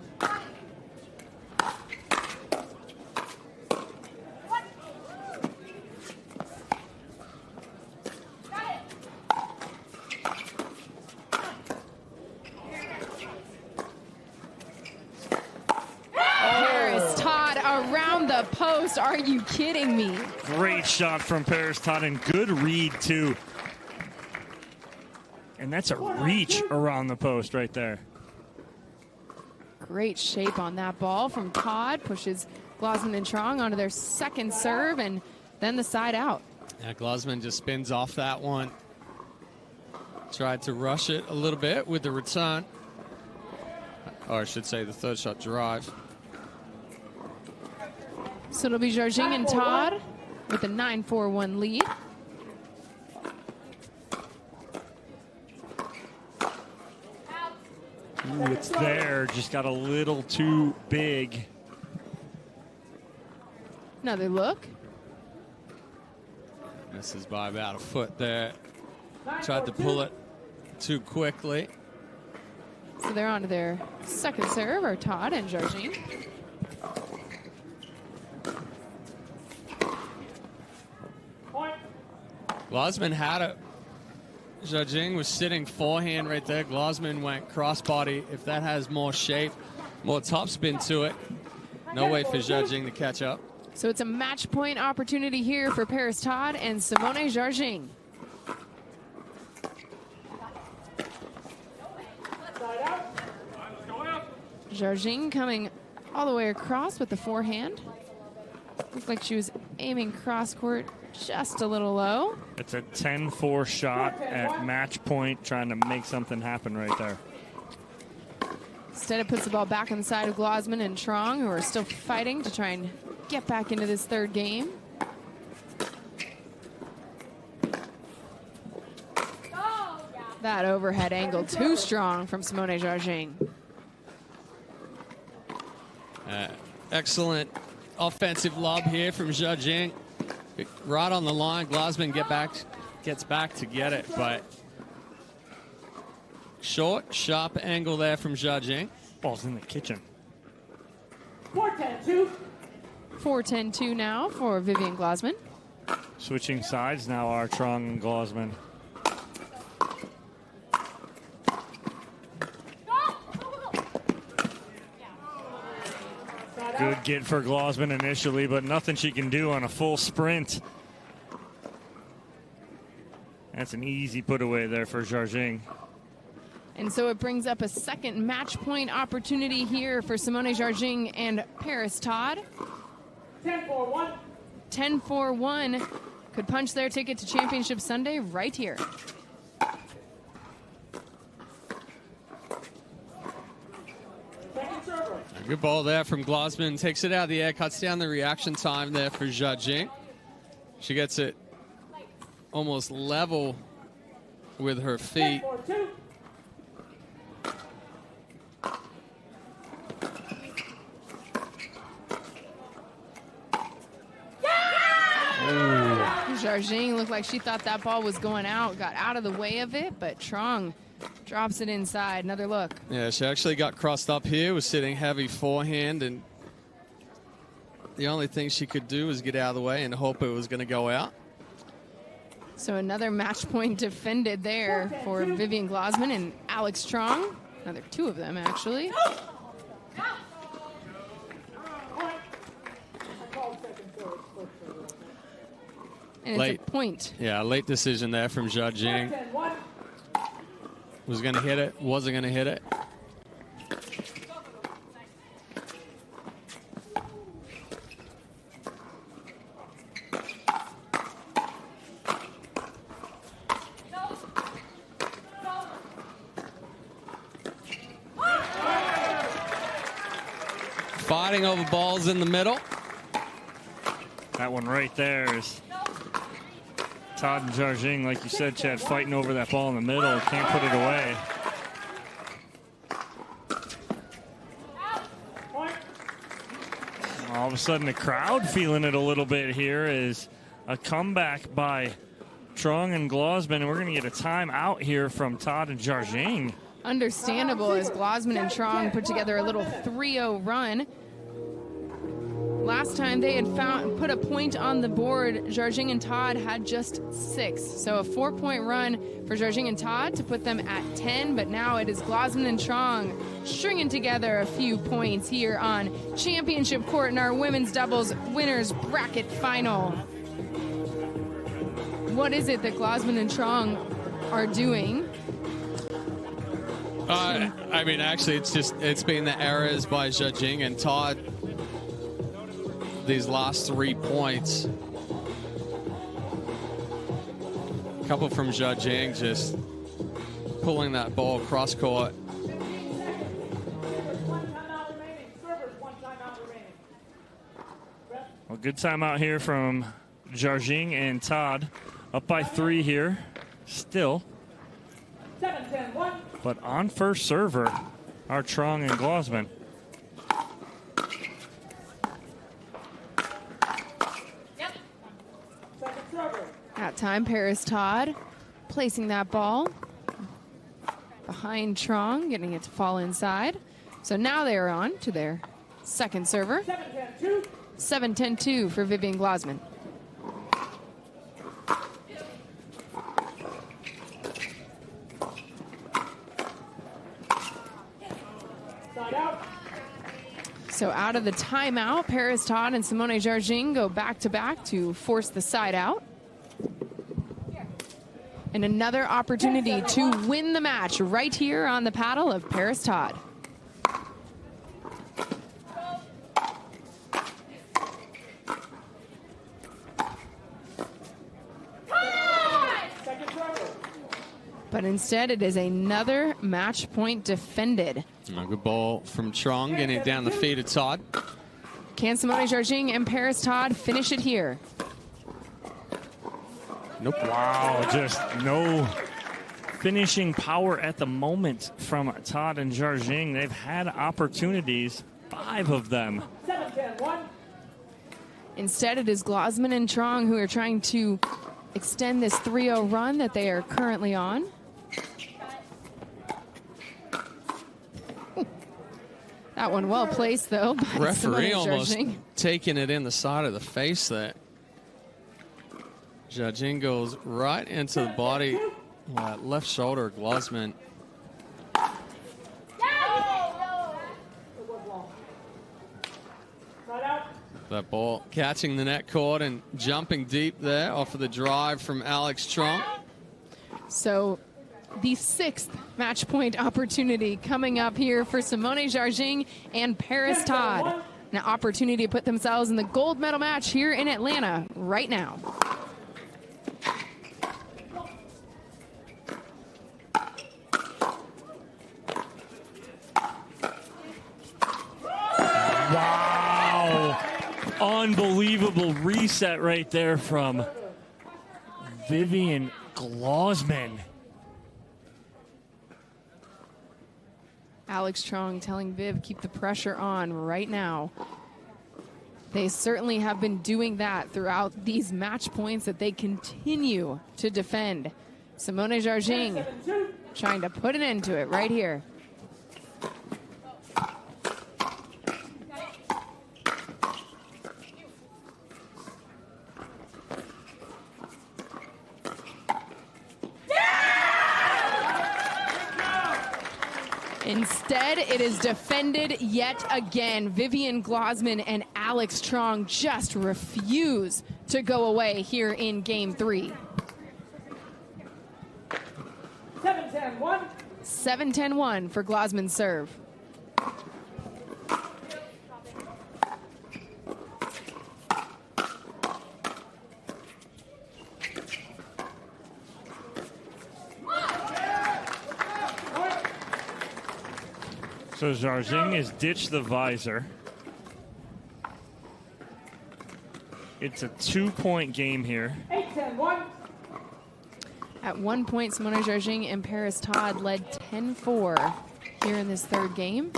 Post, are you kidding me? Great shot from Parris, Todd, and good read too. And that's a reach around the post right there. Great shape on that ball from Todd. Pushes Glozman and Truong onto their second serve, and then the side out. Yeah, Glozman just spins off that one. Tried to rush it a little bit with the return. Or I should say the third shot drive. So it'll be Jardim and Todd with a 9-4-1 lead. Ooh, it's there, just got a little too big. Another look. Misses by about a foot there. Tried to pull it too quickly. So they're on to their second serve, are Todd and Jardim. Glozman had it. Jardim was sitting forehand right there. Glozman went crossbody. If that has more shape, more topspin to it, no way for Jardim to catch up. So it's a match point opportunity here for Parris Todd and Simone Jardim. Jardim coming all the way across with the forehand. Looked like she was aiming cross court just a little low. It's a 10-4 shot at match point, trying to make something happen right there. Instead, it puts the ball back on the side of Glozman and Truong, who are still fighting to try and get back into this third game. That overhead angle too strong from Simone Jardim. Excellent offensive lob here from Jardim. Right on the line. Glozman gets back to get it, but short, sharp angle there from Jardim. Ball's in the kitchen. 4-10-2. 4-10-2 now for Vivian Glozman. Switching sides now are Truong and Glozman. Good get for Glozman initially, but nothing she can do on a full sprint. That's an easy put away there for Jardim. And so it brings up a second match point opportunity here for Simone Jardim and Parris Todd. 10-4-1. 10-4-1 could punch their ticket to Championship Sunday right here. A good ball there from Glozman. Takes it out of the air, cuts down the reaction time there for Jardim. She gets it almost level with her feet. Jardim looked like she thought that ball was going out, got out of the way of it, but Truong drops it inside. Another look. Yeah, she actually got crossed up here, was sitting heavy forehand, and the only thing she could do was get out of the way and hope it was going to go out. So another match point defended there for Vivian Glozman and Alix Truong. Another two of them, actually. And it's a point. Yeah, late decision there from Jardim. Was going to hit it, wasn't going to hit it. Fighting over balls in the middle. That one right there is Todd and Jardim, like you said, Chad, fighting over that ball in the middle. Can't put it away. All of a sudden, the crowd feeling it a little bit here is a comeback by Truong and Glozman, and we're going to get a timeout here from Todd and Jardim. Understandable as Glozman and Truong put together a little 3-0 run. Last time they had put a point on the board, Jardim and Todd had just 6. So a 4-point run for Jardim and Todd to put them at 10, but now it is Glozman and Truong stringing together a few points here on championship court in our women's doubles winners bracket final. What is it that Glozman and Truong are doing? I mean, actually, it's been the errors by Jardim and Todd these last 3 points. A couple from Jardim just pulling that ball cross court. Well, good timeout here from Jardim and Todd. Up by 3 here, still. 7-10-1. But on first server are Truong and Glozman. That time, Parris Todd placing that ball behind Truong, getting it to fall inside. So now they are on to their second server. 7-10-2 for Vivian Glozman. So out of the timeout, Parris Todd and Simone Jardim go back-to-back to force the side out. And another opportunity to win the match right here on the paddle of Parris Todd. But instead, it is another match point defended. A good ball from Truong, getting it down the feet of Todd. Can Simone Jardim and Parris Todd finish it here? Nope. Wow, just no finishing power at the moment from Todd and Jardim. They've had opportunities, 5 of them. 7-10-1. Instead, it is Glozman and Truong who are trying to extend this 3-0 run that they are currently on. That one well placed, though. By Referee Simone almost Jardim. taking it in the side of the face there. Jardim goes right into the body, left shoulder, Glozman. That ball catching the net cord and jumping deep there off of the drive from Alix Truong. So the 6th match point opportunity coming up here for Simone Jardim and Parris Todd. An opportunity to put themselves in the gold medal match here in Atlanta right now. Wow. Unbelievable reset right there from Vivian Glozman. Alix Truong telling Viv, keep the pressure on right now. They certainly have been doing that throughout these match points that they continue to defend. Simone Jardim trying to put an end to it right here. Instead, it is defended yet again. Vivian, Glozman, and Alix Truong just refuse to go away here in game 3. 7-10-1. 7-10-1 for Glozman's serve. So Jardim has ditched the visor. It's a 2-point game here. 8-10-1. At one point, Simone Jardim and Parris Todd led 10-4 here in this third game.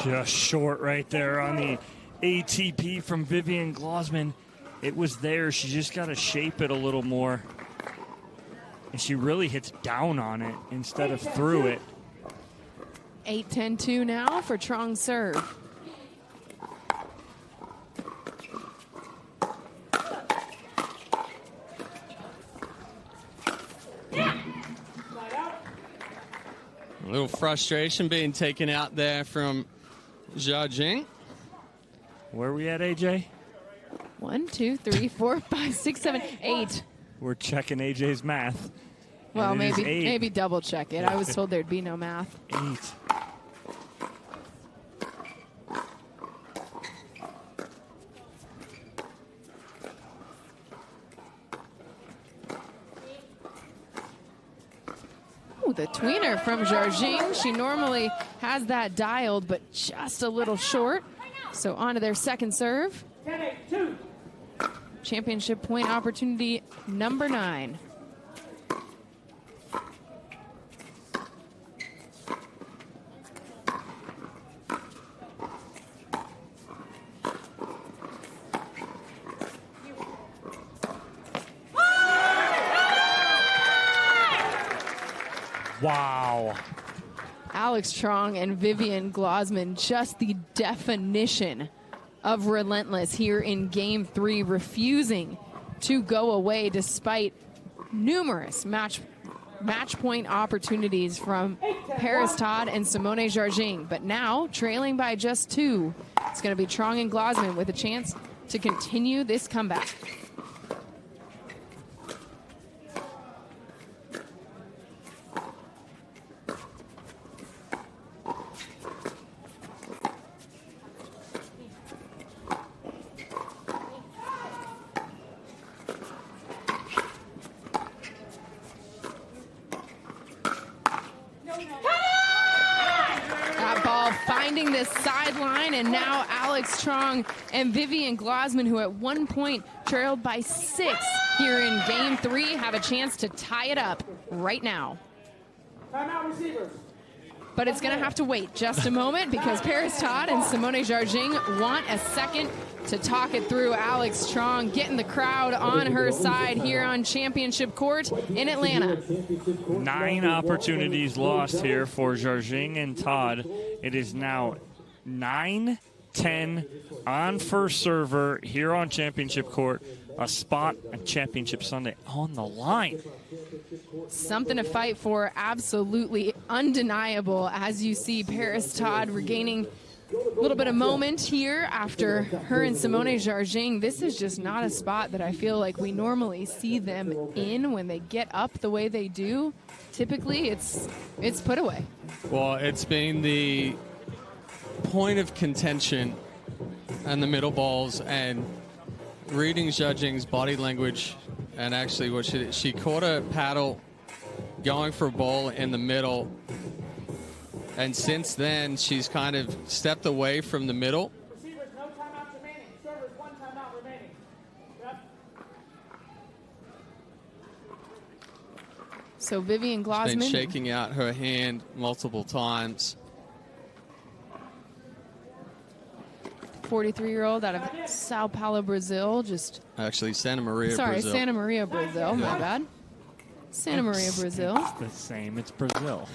Just short right there on the ATP from Vivian Glozman. It was there. She just got to shape it a little more. And she really hits down on it instead of through it. 8-10-2 now for Truong's serve. A little frustration being taken out there from Jardim. Where are we at, AJ? 1, 2, 3, 4, 5, 6, 7, 8. We're checking AJ's math. Well, And it is maybe double check it. I was told there'd be no math. 8. Ooh, the tweener from Jardim. She normally has that dialed, but just a little short. So on to their second serve. 10-8-2. Championship point opportunity number 9. Wow. Alix Truong and Vivian Glozman, just the definition of relentless here in game 3, refusing to go away despite numerous match point opportunities from Parris Todd and Simone Jardim. But now, trailing by just 2, it's going to be Truong and Glozman with a chance to continue this comeback. Finding this sideline, and now Alix Truong and Vivian Glozman, who at one point trailed by 6 here in game 3, have a chance to tie it up right now. Timeout receivers. But it's going to have to wait just a moment because Parris Todd and Simone Jardim want a second to talk it through. Alix Truong getting the crowd on her side here on Championship Court in Atlanta. 9 opportunities lost here for Jardim and Todd. It is now 9-10 on first server here on Championship Court. A spot at Championship Sunday on the line. Something to fight for, absolutely undeniable, as you see Parris Todd regaining a little bit of moment here after her and Simone Jardim. This is just not a spot that I feel like we normally see them in when they get up the way they do. Typically, it's put away. Well, it's been the point of contention and the middle balls, and reading Jardine's body language, and actually what she caught a paddle going for a ball in the middle, and since then she's kind of stepped away from the middle So Vivian Glozman. Been shaking out her hand multiple times. 43-year-old out of Sao Paulo, Brazil. Actually, Santa Maria, Brazil. Santa Maria, Brazil. My bad. Santa Maria, Brazil. It's the same. It's Brazil.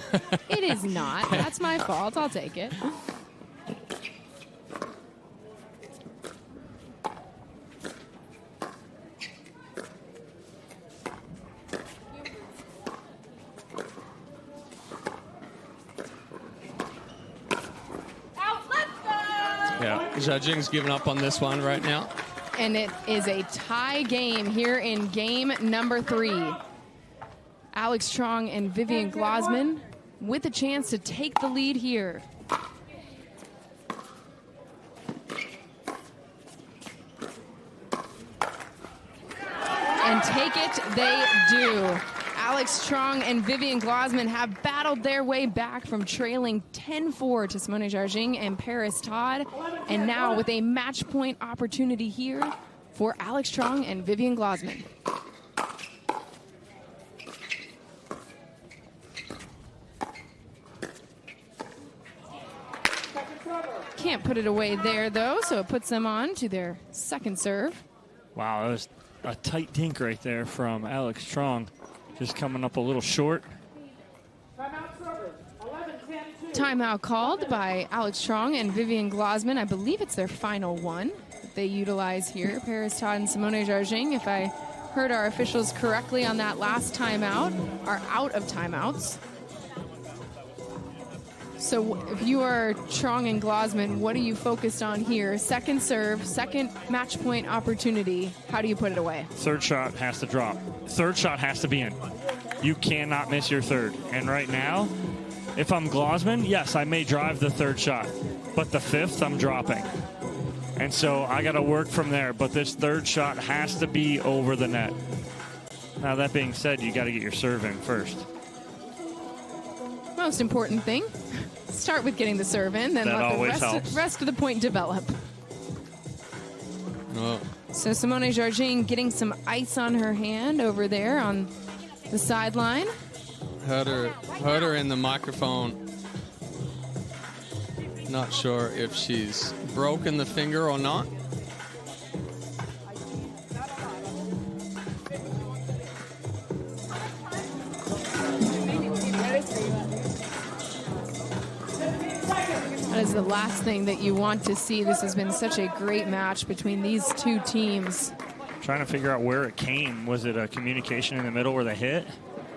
It is not. That's my fault. I'll take it. Yeah, Jarjing's giving up on this one right now. And it is a tie game here in game number 3. Alix Truong and Vivian Glozman with a chance to take the lead here. And take it they do. Alix Truong and Vivian Glozman have battled their way back from trailing 10-4 to Simone Jardim and Parris Todd. And now with a match point opportunity here for Alix Truong and Vivian Glozman. Can't put it away there, though, so it puts them on to their second serve. Wow, that was a tight dink right there from Alix Truong. Just coming up a little short. Timeout called by Alix Truong and Vivian Glozman. I believe it's their final one that they utilize here. Parris Todd and Simone Jardim, if I heard our officials correctly on that last timeout, are out of timeouts. So if you are Truong and Glozman, what are you focused on here? Second serve, second match point opportunity. How do you put it away? Third shot has to drop. Third shot has to be in. You cannot miss your third. And right now, if I'm Glozman, yes, I may drive the third shot. But the fifth, I'm dropping. And so I got to work from there. But this third shot has to be over the net. Now, that being said, you got to get your serve in first. Most important thing. Start with getting the serve in, then that let the rest of the point develop. Oh. So Simone Jardim getting some ice on her hand over there on the sideline. Heard her in the microphone. Not sure if she's broken the finger or not. That is the last thing that you want to see. This has been such a great match between these two teams. Trying to figure out where it came. Was it a communication in the middle where they hit?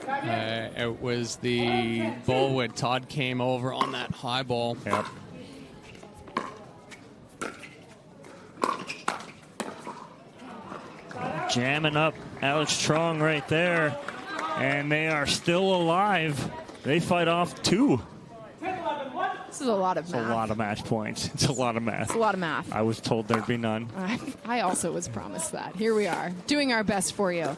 It was the ball where Todd came over on that high ball. Yep. Jamming up Alix Truong right there. And they are still alive. They fight off 2. This is a lot of math. It's a lot of match points. It's a lot of math. It's a lot of math. I was told there'd be none. I also was promised that. Here we are, doing our best for you.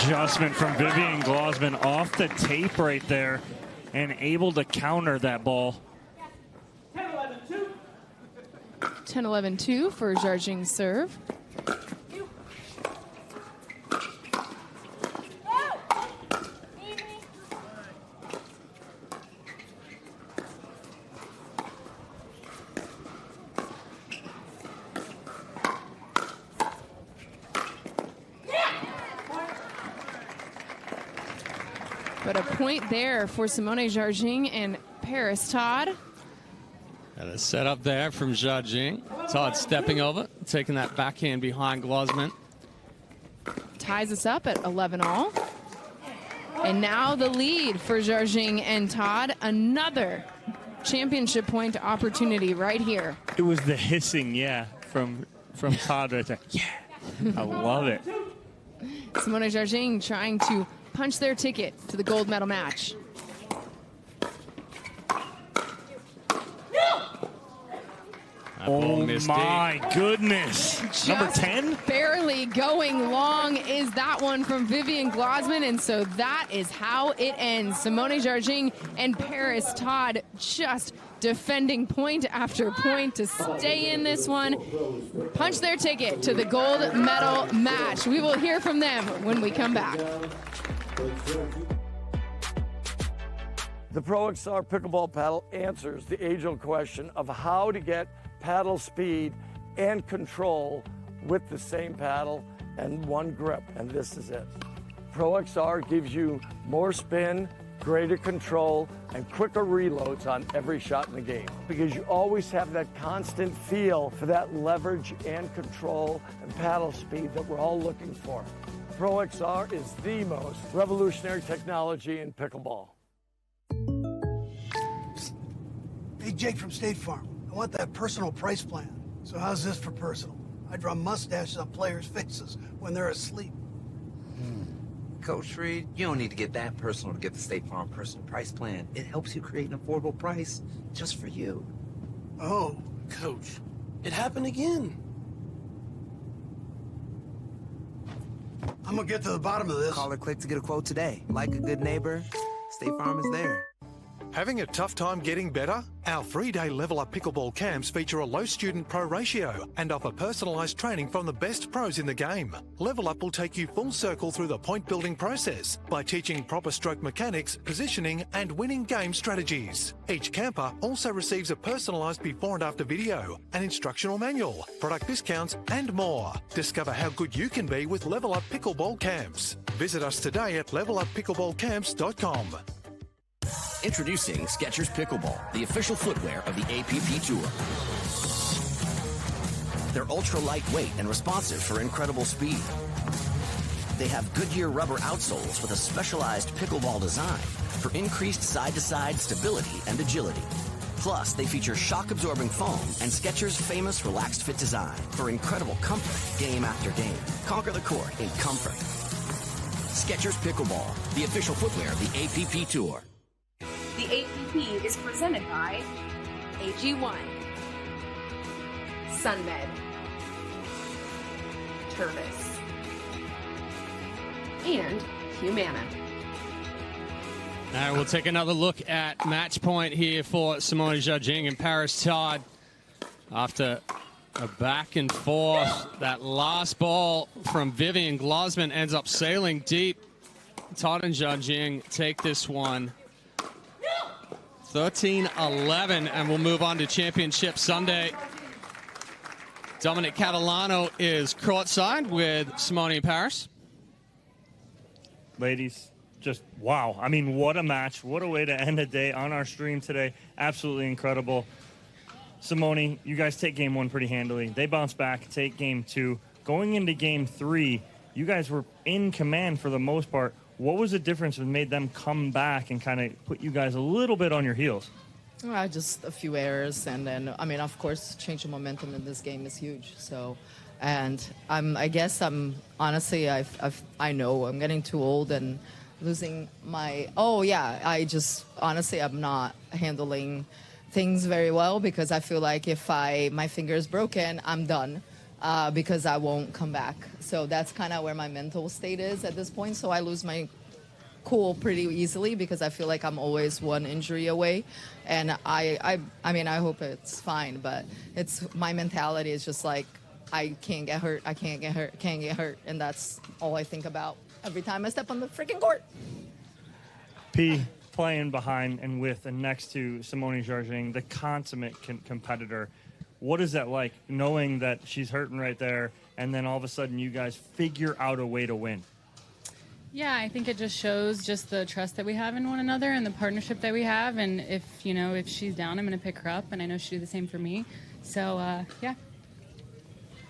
Adjustment from Vivian Glozman off the tape right there and able to counter that ball. 10-11-2 for Jarjing's serve. But a point there for Simone Jardim and Parris Todd. Got a set up there from Jardim. Todd stepping over, taking that backhand behind Glozman. Ties us up at 11-all. And now the lead for Jardim and Todd. Another championship point opportunity right here. It was the hissing, yeah, from Todd right there. Yeah, I love it. Simone Jardim trying to punch their ticket to the gold medal match. Oh my goodness. Just Number 10? Barely going long is that one from Vivian Glozman, and so that is how it ends. Simone Jardim and Parris Todd just defending point after point to stay in this one. Punch their ticket to the gold medal match. We will hear from them when we come back. The Pro XR pickleball paddle answers the age-old question of how to get paddle speed and control with the same paddle and one grip, and this is it. Pro XR gives you more spin, greater control, and quicker reloads on every shot in the game, because you always have that constant feel for that leverage and control and paddle speed that we're all looking for. Pro XR is the most revolutionary technology in pickleball. Hey, Jake from State Farm. I want that personal price plan. So how's this for personal? I draw mustaches on players' faces when they're asleep. Coach Reed, you don't need to get that personal to get the State Farm personal price plan. It helps you create an affordable price just for you. Oh, Coach, it happened again. I'm gonna get to the bottom of this. Call or click to get a quote today. Like a good neighbor, State Farm is there. Having a tough time getting better? Our 3-day Level Up Pickleball camps feature a low student pro ratio and offer personalised training from the best pros in the game. Level Up will take you full circle through the point building process by teaching proper stroke mechanics, positioning and winning game strategies. Each camper also receives a personalised before and after video, an instructional manual, product discounts and more. Discover how good you can be with Level Up Pickleball camps. Visit us today at leveluppickleballcamps.com. Introducing Skechers Pickleball, the official footwear of the APP Tour. They're ultra lightweight and responsive for incredible speed. They have Goodyear rubber outsoles with a specialized pickleball design for increased side-to-side stability and agility. Plus, they feature shock-absorbing foam and Skechers' famous relaxed fit design for incredible comfort game after game. Conquer the court in comfort. Skechers Pickleball, the official footwear of the APP Tour. The APP is presented by AG1, Sunmed, Parris, and Humana. All right, we'll take another look at match point here for Simone Jardim and Parris Todd. After a back and forth, that last ball from Vivian Glozman ends up sailing deep. Todd and Jardim take this one 13-11, and we'll move on to Championship Sunday. Dominic Catalano is courtside with Simone and Parris. Ladies, just wow. I mean, what a match. What a way to end a day on our stream today. Absolutely incredible. Simone, you guys take game one pretty handily. They bounce back, take game two. Going into game three, you guys were in command for the most part. What was the difference that made them come back and kind of put you guys a little bit on your heels? Just a few errors, and then, I mean, of course, change of momentum in this game is huge. So, and I guess I'm honestly, I know I'm getting too old and losing my. Oh yeah, I'm not handling things very well, because I feel like if my finger is broken, I'm done. Because I won't come back. So that's kind of where my mental state is at this point. So I lose my cool pretty easily, because I feel like I'm always one injury away. And I mean, I hope it's fine, but it's my mentality is just like, I can't get hurt, can't get hurt. And that's all I think about every time I step on the freaking court. P, playing behind and with and next to Simone Jardim, the consummate competitor. What is that like, knowing that she's hurting right there, and then all of a sudden you guys figure out a way to win? Yeah, I think it just shows just the trust that we have in one another and the partnership that we have. And if she's down, I'm going to pick her up, and I know she'll do the same for me. So, yeah.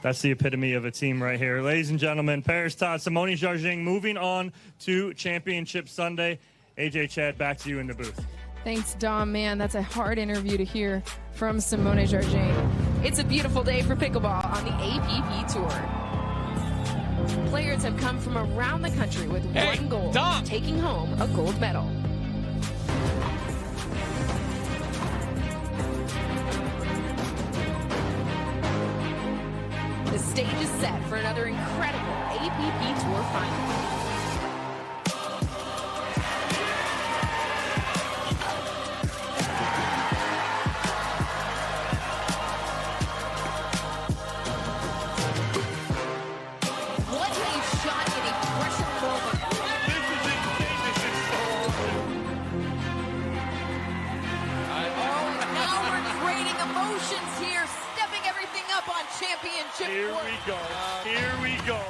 That's the epitome of a team right here. Ladies and gentlemen, Parris Todd, Simone Jardim, moving on to Championship Sunday. AJ, Chad, back to you in the booth. Thanks, Dom. Man, that's a hard interview to hear from Simone Jardim. It's a beautiful day for pickleball on the APP Tour. Players have come from around the country with one goal, taking home a gold medal. The stage is set for another incredible APP Tour final. Here we go. Here we go.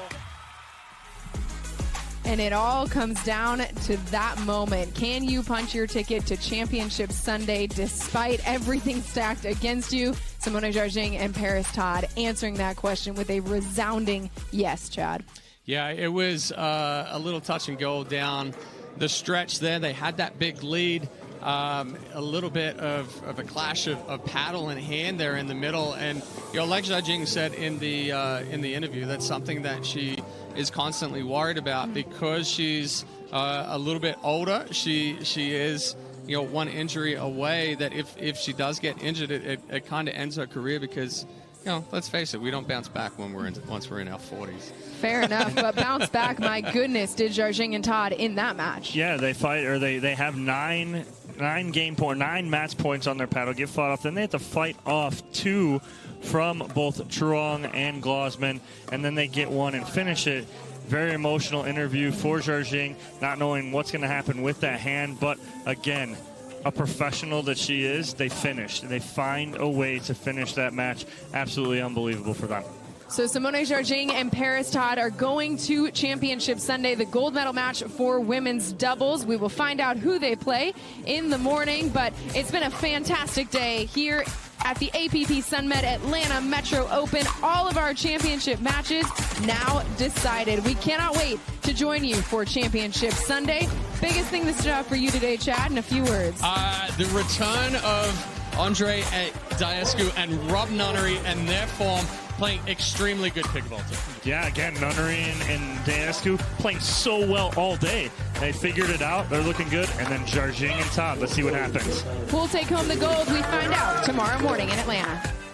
And it all comes down to that moment. Can you punch your ticket to Championship Sunday despite everything stacked against you? Simone Jardim and Parris Todd answering that question with a resounding yes, Chad. Yeah, it was a little touch and go down the stretch there. They had that big lead. A little bit of a clash of paddle in hand there in the middle, and Alix Jardim said in the interview that's something that she is constantly worried about because she's a little bit older. She is one injury away. That if she does get injured, it kind of ends her career because let's face it, we don't bounce back once we're in our 40s. Fair enough, but bounce back, my goodness, did Jardim and Todd in that match. Yeah, they fight, or they have nine match points on their paddle, get fought off. Then they have to fight off 2 from both Truong and Glozman, and then they get 1 and finish it. Very emotional interview for Jardim, not knowing what's going to happen with that hand, but again, a professional that she is, they finished. They find a way to finish that match. Absolutely unbelievable for them. So Simone Jardim and Parris Todd are going to Championship Sunday, the gold medal match for women's doubles. We will find out who they play in the morning, but it's been a fantastic day here at the APP Sunmed Atlanta Metro Open. All of our championship matches now decided. We cannot wait to join you for Championship Sunday. Biggest thing that stood out for you today, Chad, in a few words. The return of Andre Diescu and Rob Nunnery and their form playing extremely good pickleball too. Yeah, again, Nunnery and Diescu playing so well all day. They figured it out. They're looking good. And then Jardim and Todd. Let's see what happens. Who'll take home the gold? We find out tomorrow morning in Atlanta.